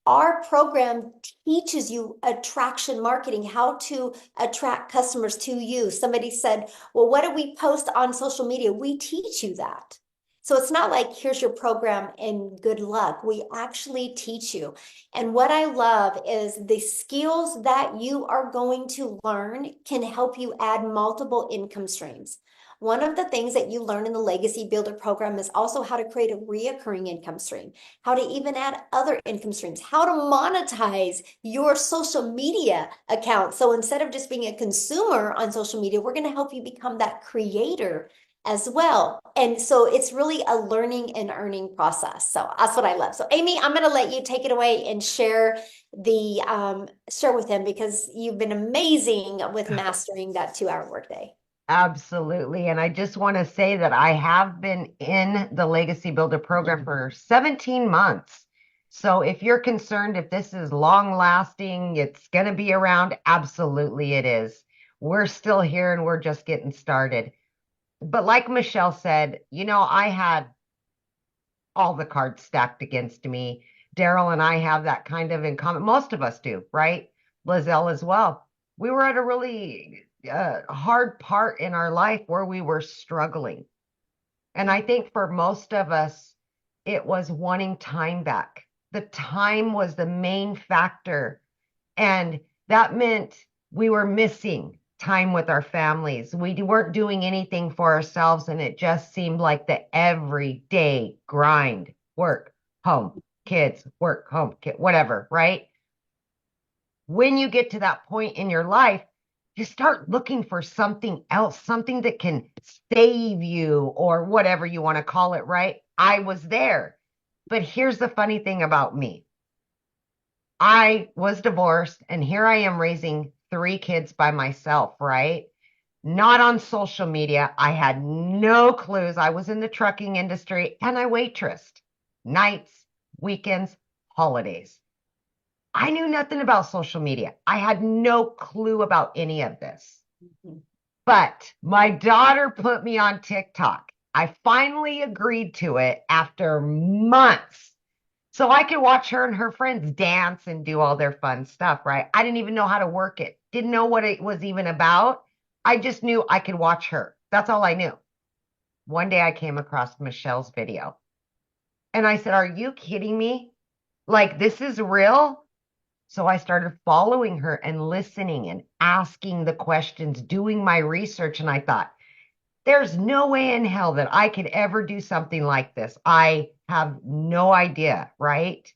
Our program teaches you attraction marketing, how to attract customers to you. Somebody said, well, what do we post on social media? We teach you that. So it's not like, here's your program and good luck. We actually teach you. And what I love is the skills that you are going to learn can help you add multiple income streams. One of the things that you learn in the Legacy Builder program is also how to create a reoccurring income stream, how to even add other income streams, how to monetize your social media account. So instead of just being a consumer on social media, we're going to help you become that creator as well. And so it's really a learning and earning process. So that's what I love. So Amy, I'm going to let you take it away and share share with him, because you've been amazing with mastering that 2-hour workday. Absolutely. And I just want to say that I have been in the Legacy Builder program for 17 months. So if you're concerned if this is long lasting, it's going to be around, absolutely it is. We're still here and we're just getting started. But like Michelle said, I had all the cards stacked against me. Daryl and I have that kind of in common. Most of us do, right? Lizelle as well. We were at a really hard part in our life where we were struggling. And I think for most of us, it was wanting time back. The time was the main factor. And that meant we were missing time with our families. We weren't doing anything for ourselves. And it just seemed like the everyday grind, work, home, kids, work, home, kid, whatever, right? When you get to that point in your life, you start looking for something else, something that can save you or whatever you want to call it, right? I was there. But here's the funny thing about me. I was divorced and here I am raising 3 kids by myself, right? Not on social media. I had no clues. I was in the trucking industry and I waitressed nights, weekends, holidays. I knew nothing about social media. I had no clue about any of this. But my daughter put me on TikTok. I finally agreed to it after months. So I could watch her and her friends dance and do all their fun stuff, right? I didn't even know how to work it. Didn't know what it was even about. I just knew I could watch her. That's all I knew. One day I came across Michelle's video. And I said, "Are you kidding me? Like, this is real?" So I started following her and listening and asking the questions, doing my research. And I thought, there's no way in hell that I could ever do something like this. I have no idea, right?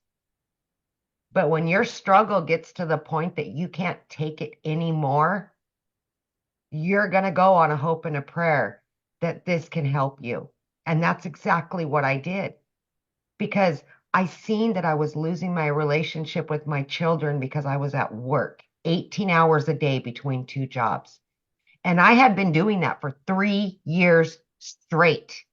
But when your struggle gets to the point that you can't take it anymore, you're going to go on a hope and a prayer that this can help you. And that's exactly what I did, because I seen that I was losing my relationship with my children because I was at work 18 hours a day between 2 jobs. And I had been doing that for 3 years straight.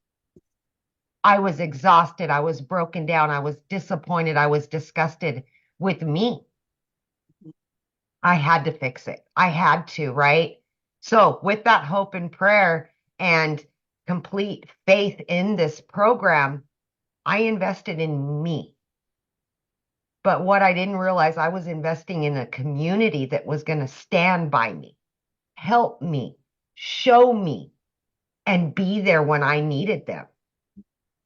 I was exhausted. I was broken down. I was disappointed. I was disgusted with me. I had to fix it. I had to, right? So with that hope and prayer and complete faith in this program, I invested in me. But what I didn't realize, I was investing in a community that was going to stand by me, help me, show me, and be there when I needed them.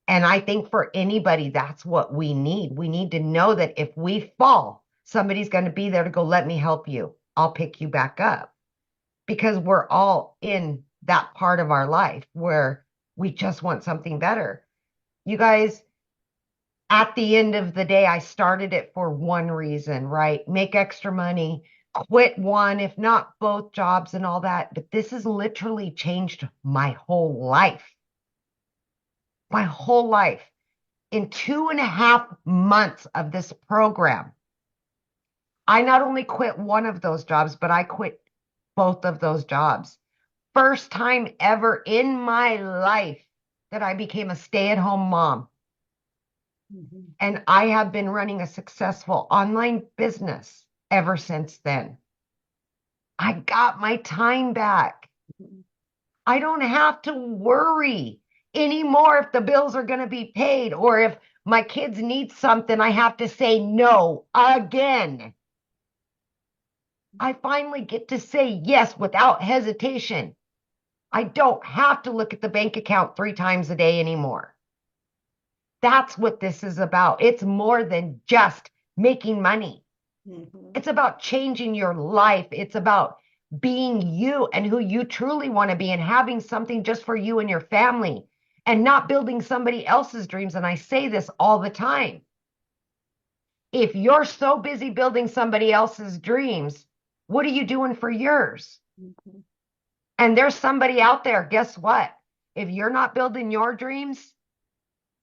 And I think for anybody, that's what we need. We need to know that if we fall, somebody's going to be there to go, "Let me help you. I'll pick you back up." Because we're all in that part of our life where we just want something better. You guys, at the end of the day, I started it for one reason, right? Make extra money, quit one, if not both jobs and all that. But this has literally changed my whole life. My whole life. In 2.5 months of this program, I not only quit one of those jobs, but I quit both of those jobs. First time ever in my life that I became a stay-at-home mom. And I have been running a successful online business ever since then. I got my time back. I don't have to worry anymore if the bills are going to be paid, or if my kids need something, I have to say no again. I finally get to say yes without hesitation. I don't have to look at the bank account 3 times a day anymore. That's what this is about. It's more than just making money. It's about changing your life. It's about being you and who you truly want to be and having something just for you and your family and not building somebody else's dreams. And I say this all the time. If you're so busy building somebody else's dreams, what are you doing for yours? Mhm. And there's somebody out there, guess what? If you're not building your dreams,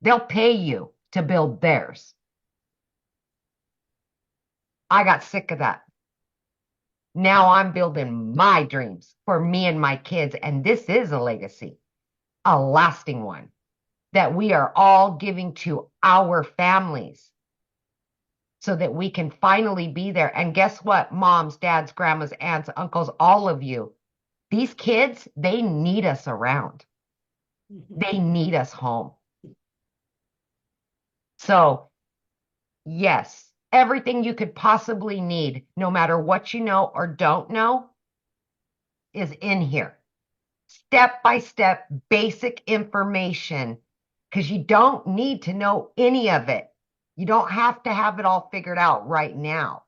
they'll pay you to build theirs. I got sick of that. Now I'm building my dreams for me and my kids. And this is a legacy, a lasting one that we are all giving to our families so that we can finally be there. And guess what? Moms, dads, grandmas, aunts, uncles, all of you, these kids, they need us around. Mhm. They need us home. So, yes, everything you could possibly need, no matter what you know or don't know, is in here. Step by step, basic information, because you don't need to know any of it. You don't have to have it all figured out right now.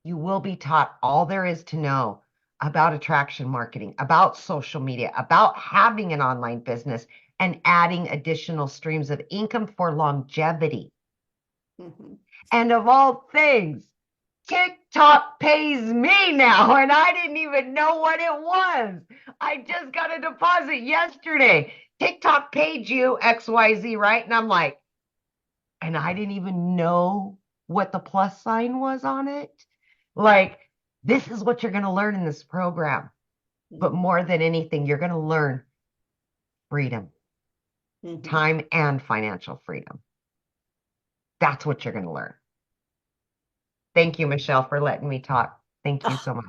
You will be taught all there is to know about attraction marketing, about social media, about having an online business and adding additional streams of income for longevity. Mhm. And of all things, TikTok pays me now, and I didn't even know what it was. I just got a deposit yesterday. TikTok paid you XYZ, right? And I'm like, and I didn't even know what the plus sign was on it. Like, this is what you're going to learn in this program. But more than anything, you're going to learn freedom, Mhm. time and financial freedom. That's what you're going to learn. Thank you, Michelle, for letting me talk. Thank you Oh, so much.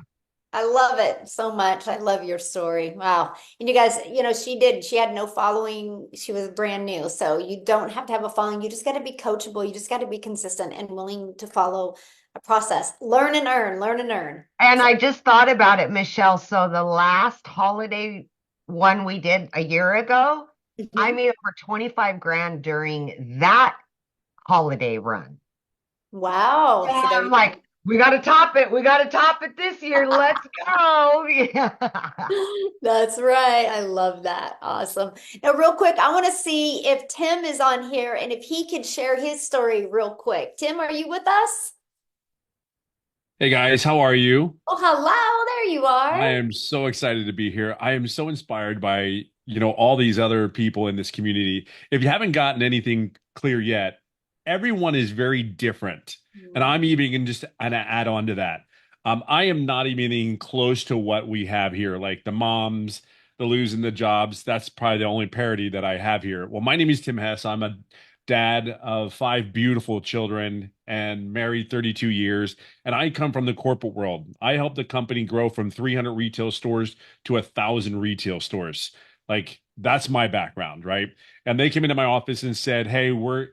I love it so much. I love your story. Wow. And you guys, she had no following. She was brand new. So you don't have to have a following. You just got to be coachable. You just got to be consistent and willing to follow a process. Learn and earn, learn and earn. And So, I just thought about it, Michelle. So the last holiday one we did a year ago, I mhm. made over 25 grand during that holiday run. Wow. So there I'm you like, we got to top it. We got to top it this year. Let's go. Yeah. That's right. I love that. Awesome. Now, real quick, I want to see if Tim is on here and if he could share his story real quick. Tim, are you with us? Hey guys, how are you? Oh, hello. There you I are. am so excited to be here. I am so inspired by, all these other people in this community. If you haven't gotten anything clear yet, everyone is very different. And I'm even going to just add on to that. I am not even close to what we have here, like the moms, the losing the jobs. That's probably the only parity that I have here. Well, my name is Tim Hess. I'm a dad of five beautiful children and married 32 years. And I come from the corporate world. I helped the company grow from 300 retail stores to 1,000 retail stores. Like that's my background, right? And they came into my office and said, "Hey, we're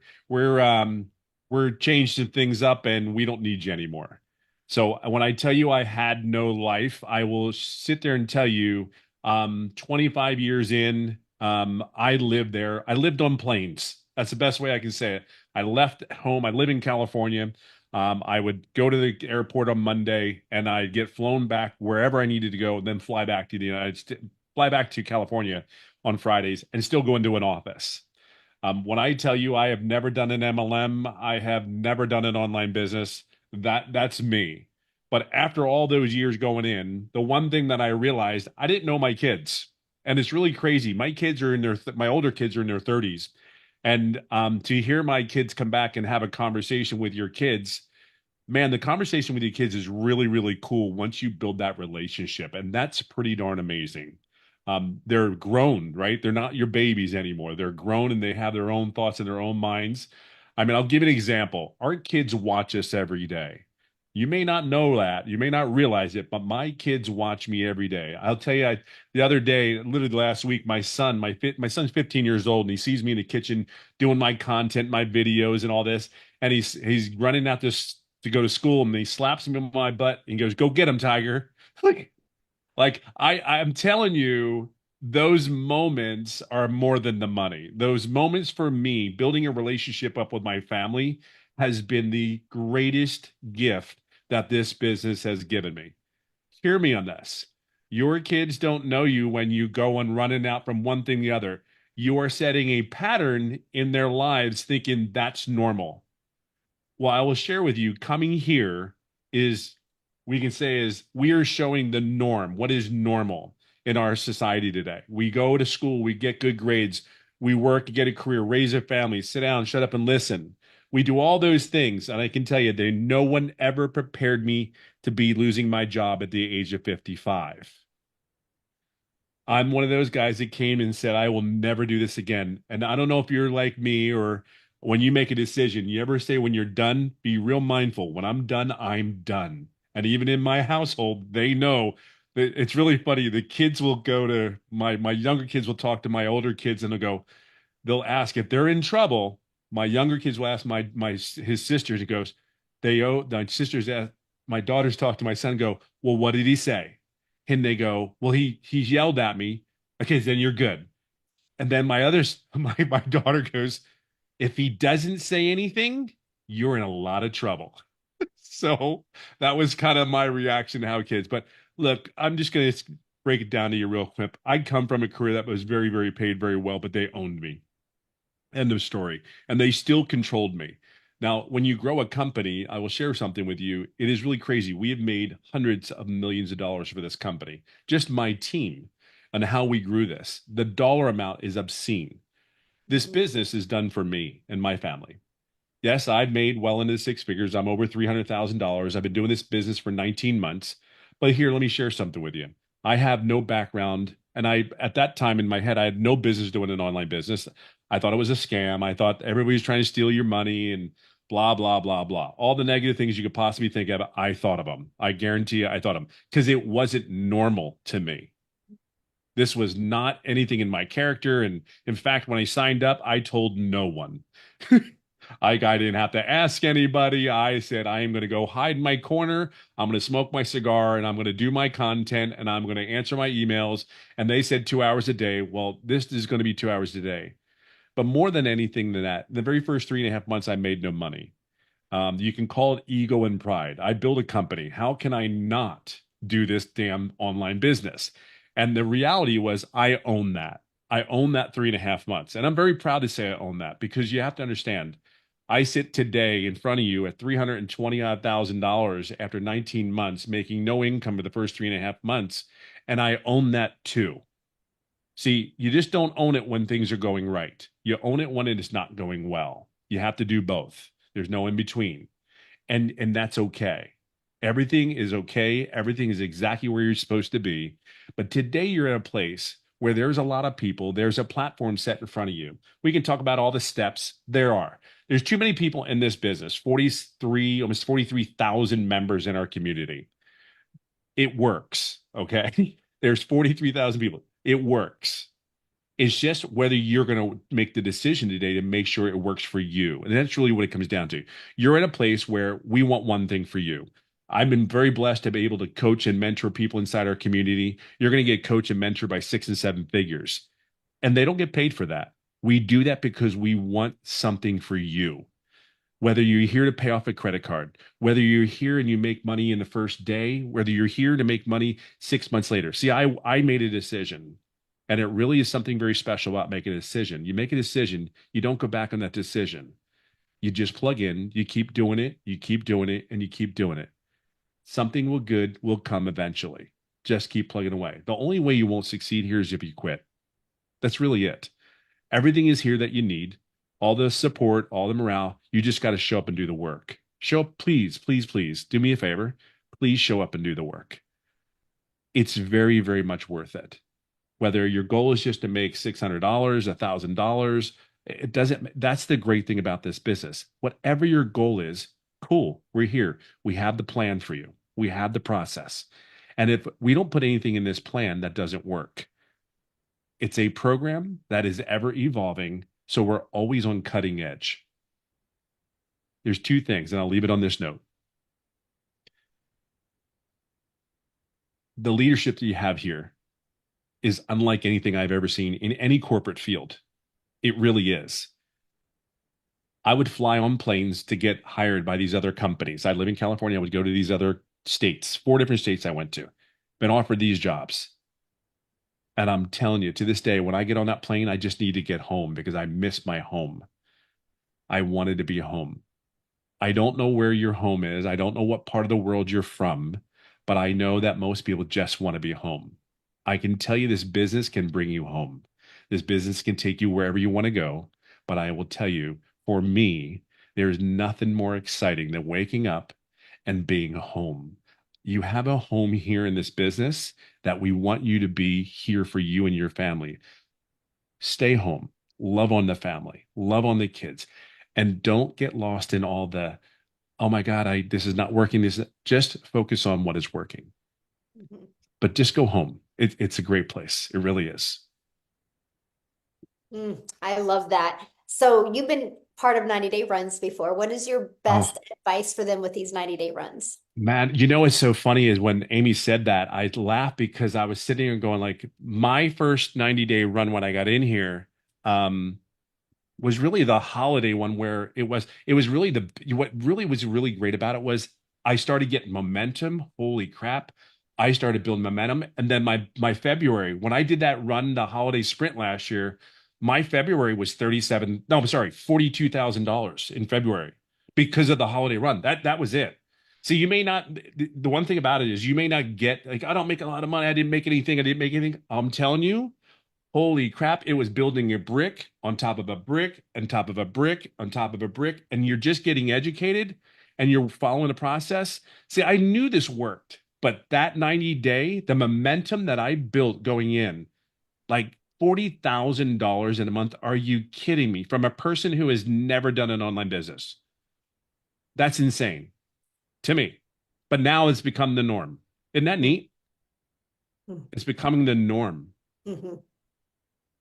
changing things up, and we don't need you anymore." So when I tell you I had no life, I will sit there and tell you, 25 years in, I lived there. I lived on planes. That's the best way I can say it. I left home. I live in California. I would go to the airport on Monday and I'd get flown back wherever I needed to go, and then fly back to the United States, fly back to California on Fridays, and still go into an office. When I tell you I have never done an MLM, I have never done an online business. That's me. But after all those years going in, the one thing that I realized, I didn't know my kids, and it's really crazy. My older kids are in their 30s, and to hear my kids come back and have a conversation with your kids, man, the conversation with your kids is really, really cool once you build that relationship. And that's pretty darn amazing. They're grown, right? They're not your babies anymore. They're grown and they have their own thoughts and their own minds. I mean, I'll give you an example. Our kids watch us every day. You may not know that, you may not realize it, but my kids watch me every day. I'll tell you, the other day, literally last week, my son's 15 years old, and he sees me in the kitchen doing my content, my videos, and all this, and he's running out this to go to school, and he slaps me on my butt and goes, "Go get him, Tiger." I'm telling you, those moments are more than the money. Those moments for me, building a relationship up with my family, has been the greatest gift that this business has given me. hear me on this. Your kids don't know you when you go and running out from one thing to the other. You are setting a pattern in their lives thinking that's normal. Well, I will share with you, coming here is, we can say, is we are showing the norm, what is normal in our society today. We go to school, we get good grades, we work to get a career, raise a family, sit down, shut up and listen. We do all those things. And I can tell you that no one ever prepared me to be losing my job at the age of 55. I'm one of those guys that came and said, I will never do this again. And I don't know if you're like me, or when you make a decision, you ever say when you're done, be real mindful. When I'm done, I'm done. And even in my household, they know that it's really funny. The kids will go to my younger kids will talk to my older kids and they'll ask if they're in trouble. My younger kids will ask his sisters. He goes, my sisters ask, my daughters talk to my son and go, well, what did he say? And they go, well, he yelled at me. Okay, then you're good. And then my daughter goes, if he doesn't say anything, you're in a lot of trouble. So that was kind of my reaction to how kids. But look, I'm just going to break it down to you real quick. I come from a career that was very, very paid very well, but they owned me. End of story. And they still controlled me. Now, when you grow a company, I will share something with you. It is really crazy. We have made hundreds of millions of dollars for this company, just my team, and how we grew this. The dollar amount is obscene. This business is done for me and my family. Yes, I've made well into six figures. I'm over $300,000. I've been doing this business for 19 months. But here, let me share something with you. I have no background. And at that time in my head, I had no business doing an online business. I thought it was a scam. I thought everybody's trying to steal your money and blah, blah, blah, blah. All the negative things you could possibly think of, I thought of them. I guarantee you, I thought of them because it wasn't normal to me. This was not anything in my character. And in fact, when I signed up, I told no one. I didn't have to ask anybody. I said, I am going to go hide in my corner. I'm going to smoke my cigar and I'm going to do my content and I'm going to answer my emails. And they said 2 hours a day. Well, this is going to be 2 hours a day. But more than anything than that, the very first 3.5 months, I made no money. You can call it ego and pride. I built a company. How can I not do this damn online business? And the reality was I own that. I own that 3.5 months. And I'm very proud to say I own that because you have to understand, I sit today in front of you at $320,000 after 19 months, making no income for the first 3.5 months. And I own that too. See, you just don't own it when things are going right. You own it when it is not going well. You have to do both. There's no in between. And that's okay. Everything is okay. Everything is exactly where you're supposed to be. But today you're in a place where there's a lot of people. There's a platform set in front of you. We can talk about all the steps there are. There's too many people in this business, almost 43,000 members in our community. It works, okay? There's 43,000 people. It works. It's just whether you're going to make the decision today to make sure it works for you. And that's really what it comes down to. You're in a place where we want one thing for you. I've been very blessed to be able to coach and mentor people inside our community. You're going to get coached and mentored by 6 and 7 figures. And they don't get paid for that. We do that because we want something for you. Whether you're here to pay off a credit card, whether you're here and you make money in the first day, whether you're here to make money 6 months later. See, I made a decision, and it really is something very special about making a decision. You make a decision, you don't go back on that decision. You just plug in, you keep doing it, you keep doing it, and you keep doing it. Something good will come eventually. Just keep plugging away. The only way you won't succeed here is if you quit. That's really it. Everything is here that you need. All the support, all the morale. You just got to show up and do the work. Show up, please, please, please. Do me a favor. Please show up and do the work. It's very, very much worth it. Whether your goal is just to make $600, $1,000, it doesn't. That's the great thing about this business. Whatever your goal is, cool. We're here. We have the plan for you. We have the process. And if we don't put anything in this plan, that doesn't work. It's a program that is ever evolving. So we're always on cutting edge. There's 2 things, and I'll leave it on this note. The leadership that you have here is unlike anything I've ever seen in any corporate field. It really is. I would fly on planes to get hired by these other companies. I live in California. I would go to these other states, 4 different states I went to. been offered these jobs. And I'm telling you, to this day, when I get on that plane, I just need to get home because I miss my home. I wanted to be home. I don't know where your home is. I don't know what part of the world you're from, but I know that most people just want to be home. I can tell you this business can bring you home. This business can take you wherever you want to go. But I will tell you, for me, there's nothing more exciting than waking up and being home. You have a home here in this business that we want you to be here for you and your family. Stay home, love on the family, love on the kids, and don't get lost in all the, oh my God, this is not working. Just focus on what is working. Mhm. But just go home. It's a great place. It really is. I love that. So you've been part of 90-day runs before. What is your Oh, best advice for them with these 90-day runs? man, you know what's so funny is when Amy said that, I laughed because I was sitting here going like my first 90-day run when I got in here, was really the holiday one where it was really what really was really great about it was I started getting momentum. Holy crap. I started building momentum. And then my February, when I did that run, the holiday sprint last year, my February was $42,000 in February because of the holiday run. That was it. See, you may not, the one thing about it is you may not get like, I don't make a lot of money. I didn't make anything. I didn't make anything. I'm telling you, holy crap, it was building a brick on top of a brick on top of a brick on top of a brick, and you're just getting educated and you're following the process. See, I knew this worked, but that 90-day, the momentum that I built going in, like $40,000 in a month, are you kidding me? From a person who has never done an online business. That's insane to me. But now it's become the norm. Isn't that neat? Mhm. It's becoming the norm. Mhm.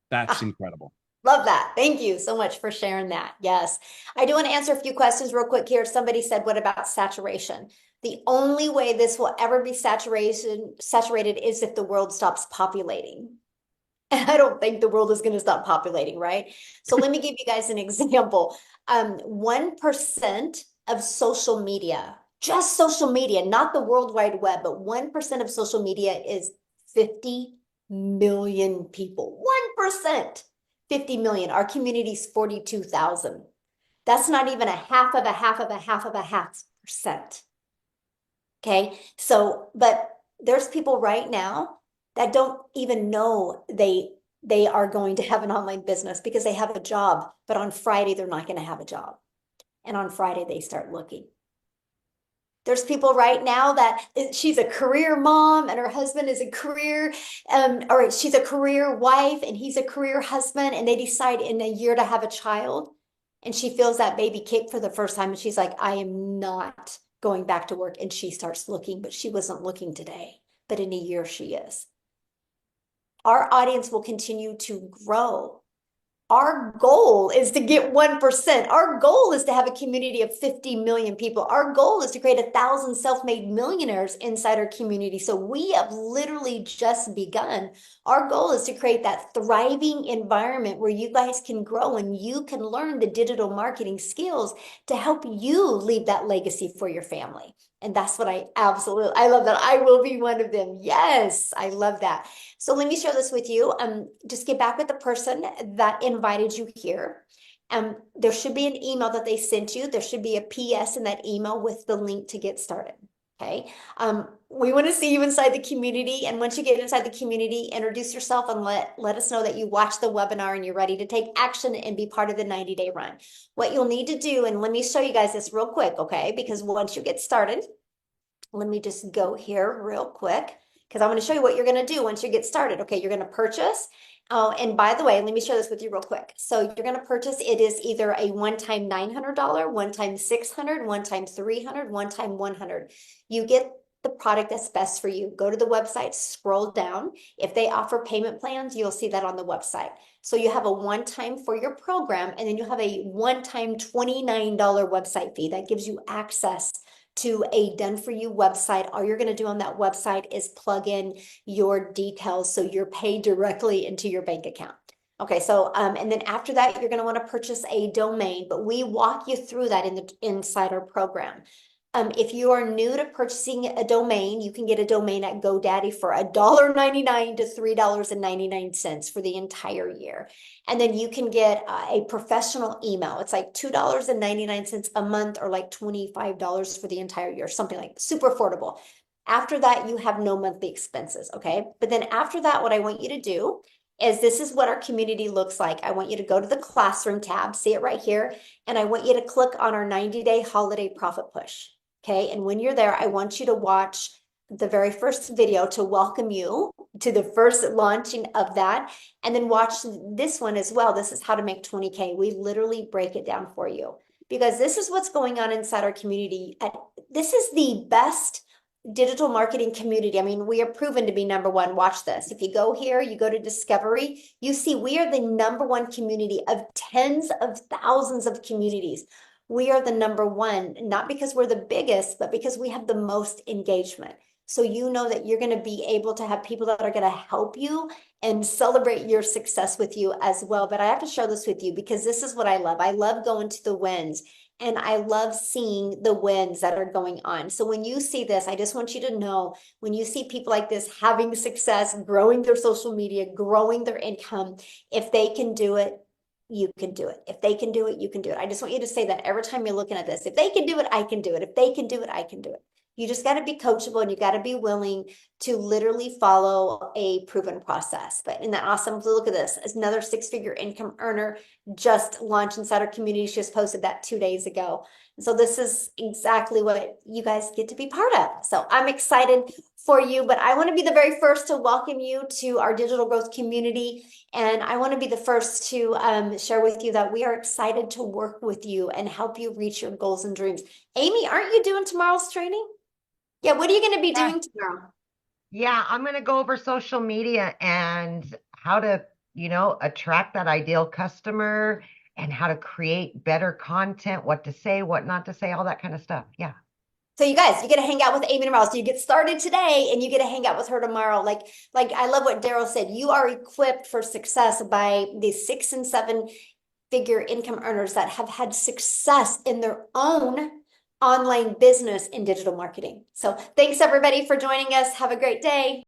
That's Ah, incredible. love that. Thank you so much for sharing that. Yes. I do want to answer a few questions real quick here. Somebody said, what about saturation? The only way this will ever be saturated is if the world stops populating. And I don't think the world is going to stop populating, right? So let me give you guys an example. 1% of social media, just social media, not the World Wide Web, but 1% of social media is 50 million people. 1%, 50 million. Our community's 42,000. That's not even a half of a half of a half of a half percent. Okay. So, but there's people right now that don't even know they are going to have an online business because they have a job, but on Friday they're not going to have a job. And on Friday they start looking. There's people right now that she's a career mom and her husband is a career, or she's a career wife and he's a career husband, and they decide in a year to have a child. And she feels that baby kick for the first time. And she's like, I am not going back to work. And she starts looking, but she wasn't looking today. But in a year, she is. Our audience will continue to grow. Our goal is to get 1%. Our goal is to have a community of 50 million people. Our goal is to create 1,000 self-made millionaires inside our community. So we have literally just begun. Our goal is to create that thriving environment where you guys can grow and you can learn the digital marketing skills to help you leave that legacy for your family. And that's what I love that. I will be one of them. Yes, I love that. So let me share this with you. Just get back with the person that invited you here. There should be an email that they sent you. There should be a PS in that email with the link to get started. Okay. We want to see you inside the community. And once you get inside the community, introduce yourself and let us know that you watched the webinar and you're ready to take action and be part of the 90-day run. What you'll need to do, and let me show you guys this real quick, okay? Because once you get started, let me just go here real quick because I want to show you what you're going to do once you get started. Okay, you're going to purchase. Oh, and by the way, let me share this with you real quick. So you're going to purchase, it is either a one-time $900, one-time $600, one-time $300, one-time $100. You get the product that's best for you. Go to the website, scroll down. If they offer payment plans, you'll see that on the website. So you have a one-time for your program, and then you have a one-time $29 website fee that gives you access to a done-for-you website. All you're going to do on that website is plug in your details so you're paid directly into your bank account. Okay, so and then after that, you're going to want to purchase a domain, but we walk you through that inside our program. If you are new to purchasing a domain, you can get a domain at GoDaddy for $1.99 to $3.99 for the entire year. And then you can get a professional email. It's like $2.99 a month or like $25 for the entire year, something like super affordable. After that, you have no monthly expenses, okay? But then after that, what I want you to do is this is what our community looks like. I want you to go to the classroom tab, see it right here, and I want you to click on our 90-day holiday profit push. Okay, and when you're there, I want you to watch the very first video to welcome you to the first launching of that. And then watch this one as well. This is how to make 20K. We literally break it down for you because this is what's going on inside our community. This is the best digital marketing community. I mean, we are proven to be number one. Watch this. If you go here, you go to Discovery, you see we are the number one community of tens of thousands of communities. We are the number one, not because we're the biggest, but because we have the most engagement. So you know that you're going to be able to have people that are going to help you and celebrate your success with you as well. But I have to share this with you because this is what I love. I love going to the wins and I love seeing the wins that are going on. So when you see this, I just want you to know when you see people like this having success, growing their social media, growing their income, if they can do it, you can do it. If they can do it, you can do it. I just want you to say that every time you're looking at this. If they can do it, I can do it. If they can do it, I can do it. You just got to be coachable and you got to be willing to literally follow a proven process. But isn't that awesome? Look at this. It's another six-figure income earner just launched inside our community. She just posted that 2 days ago. So this is exactly what you guys get to be part of. So I'm excited for you, but I want to be the very first to welcome you to our digital growth community. And I want to be the first to share with you that we are excited to work with you and help you reach your goals and dreams. Amy, aren't you doing tomorrow's training? Yeah, what are you going to be doing tomorrow? Yeah, I'm going to go over social media and how to, attract that ideal customer and how to create better content, what to say, what not to say, all that kind of stuff. Yeah. So you guys, you get to hang out with Amy tomorrow. So you get started today and you get to hang out with her tomorrow. Like I love what Daryl said. You are equipped for success by these 6 and 7 figure income earners that have had success in their own online business in digital marketing. So thanks everybody for joining us. Have a great day.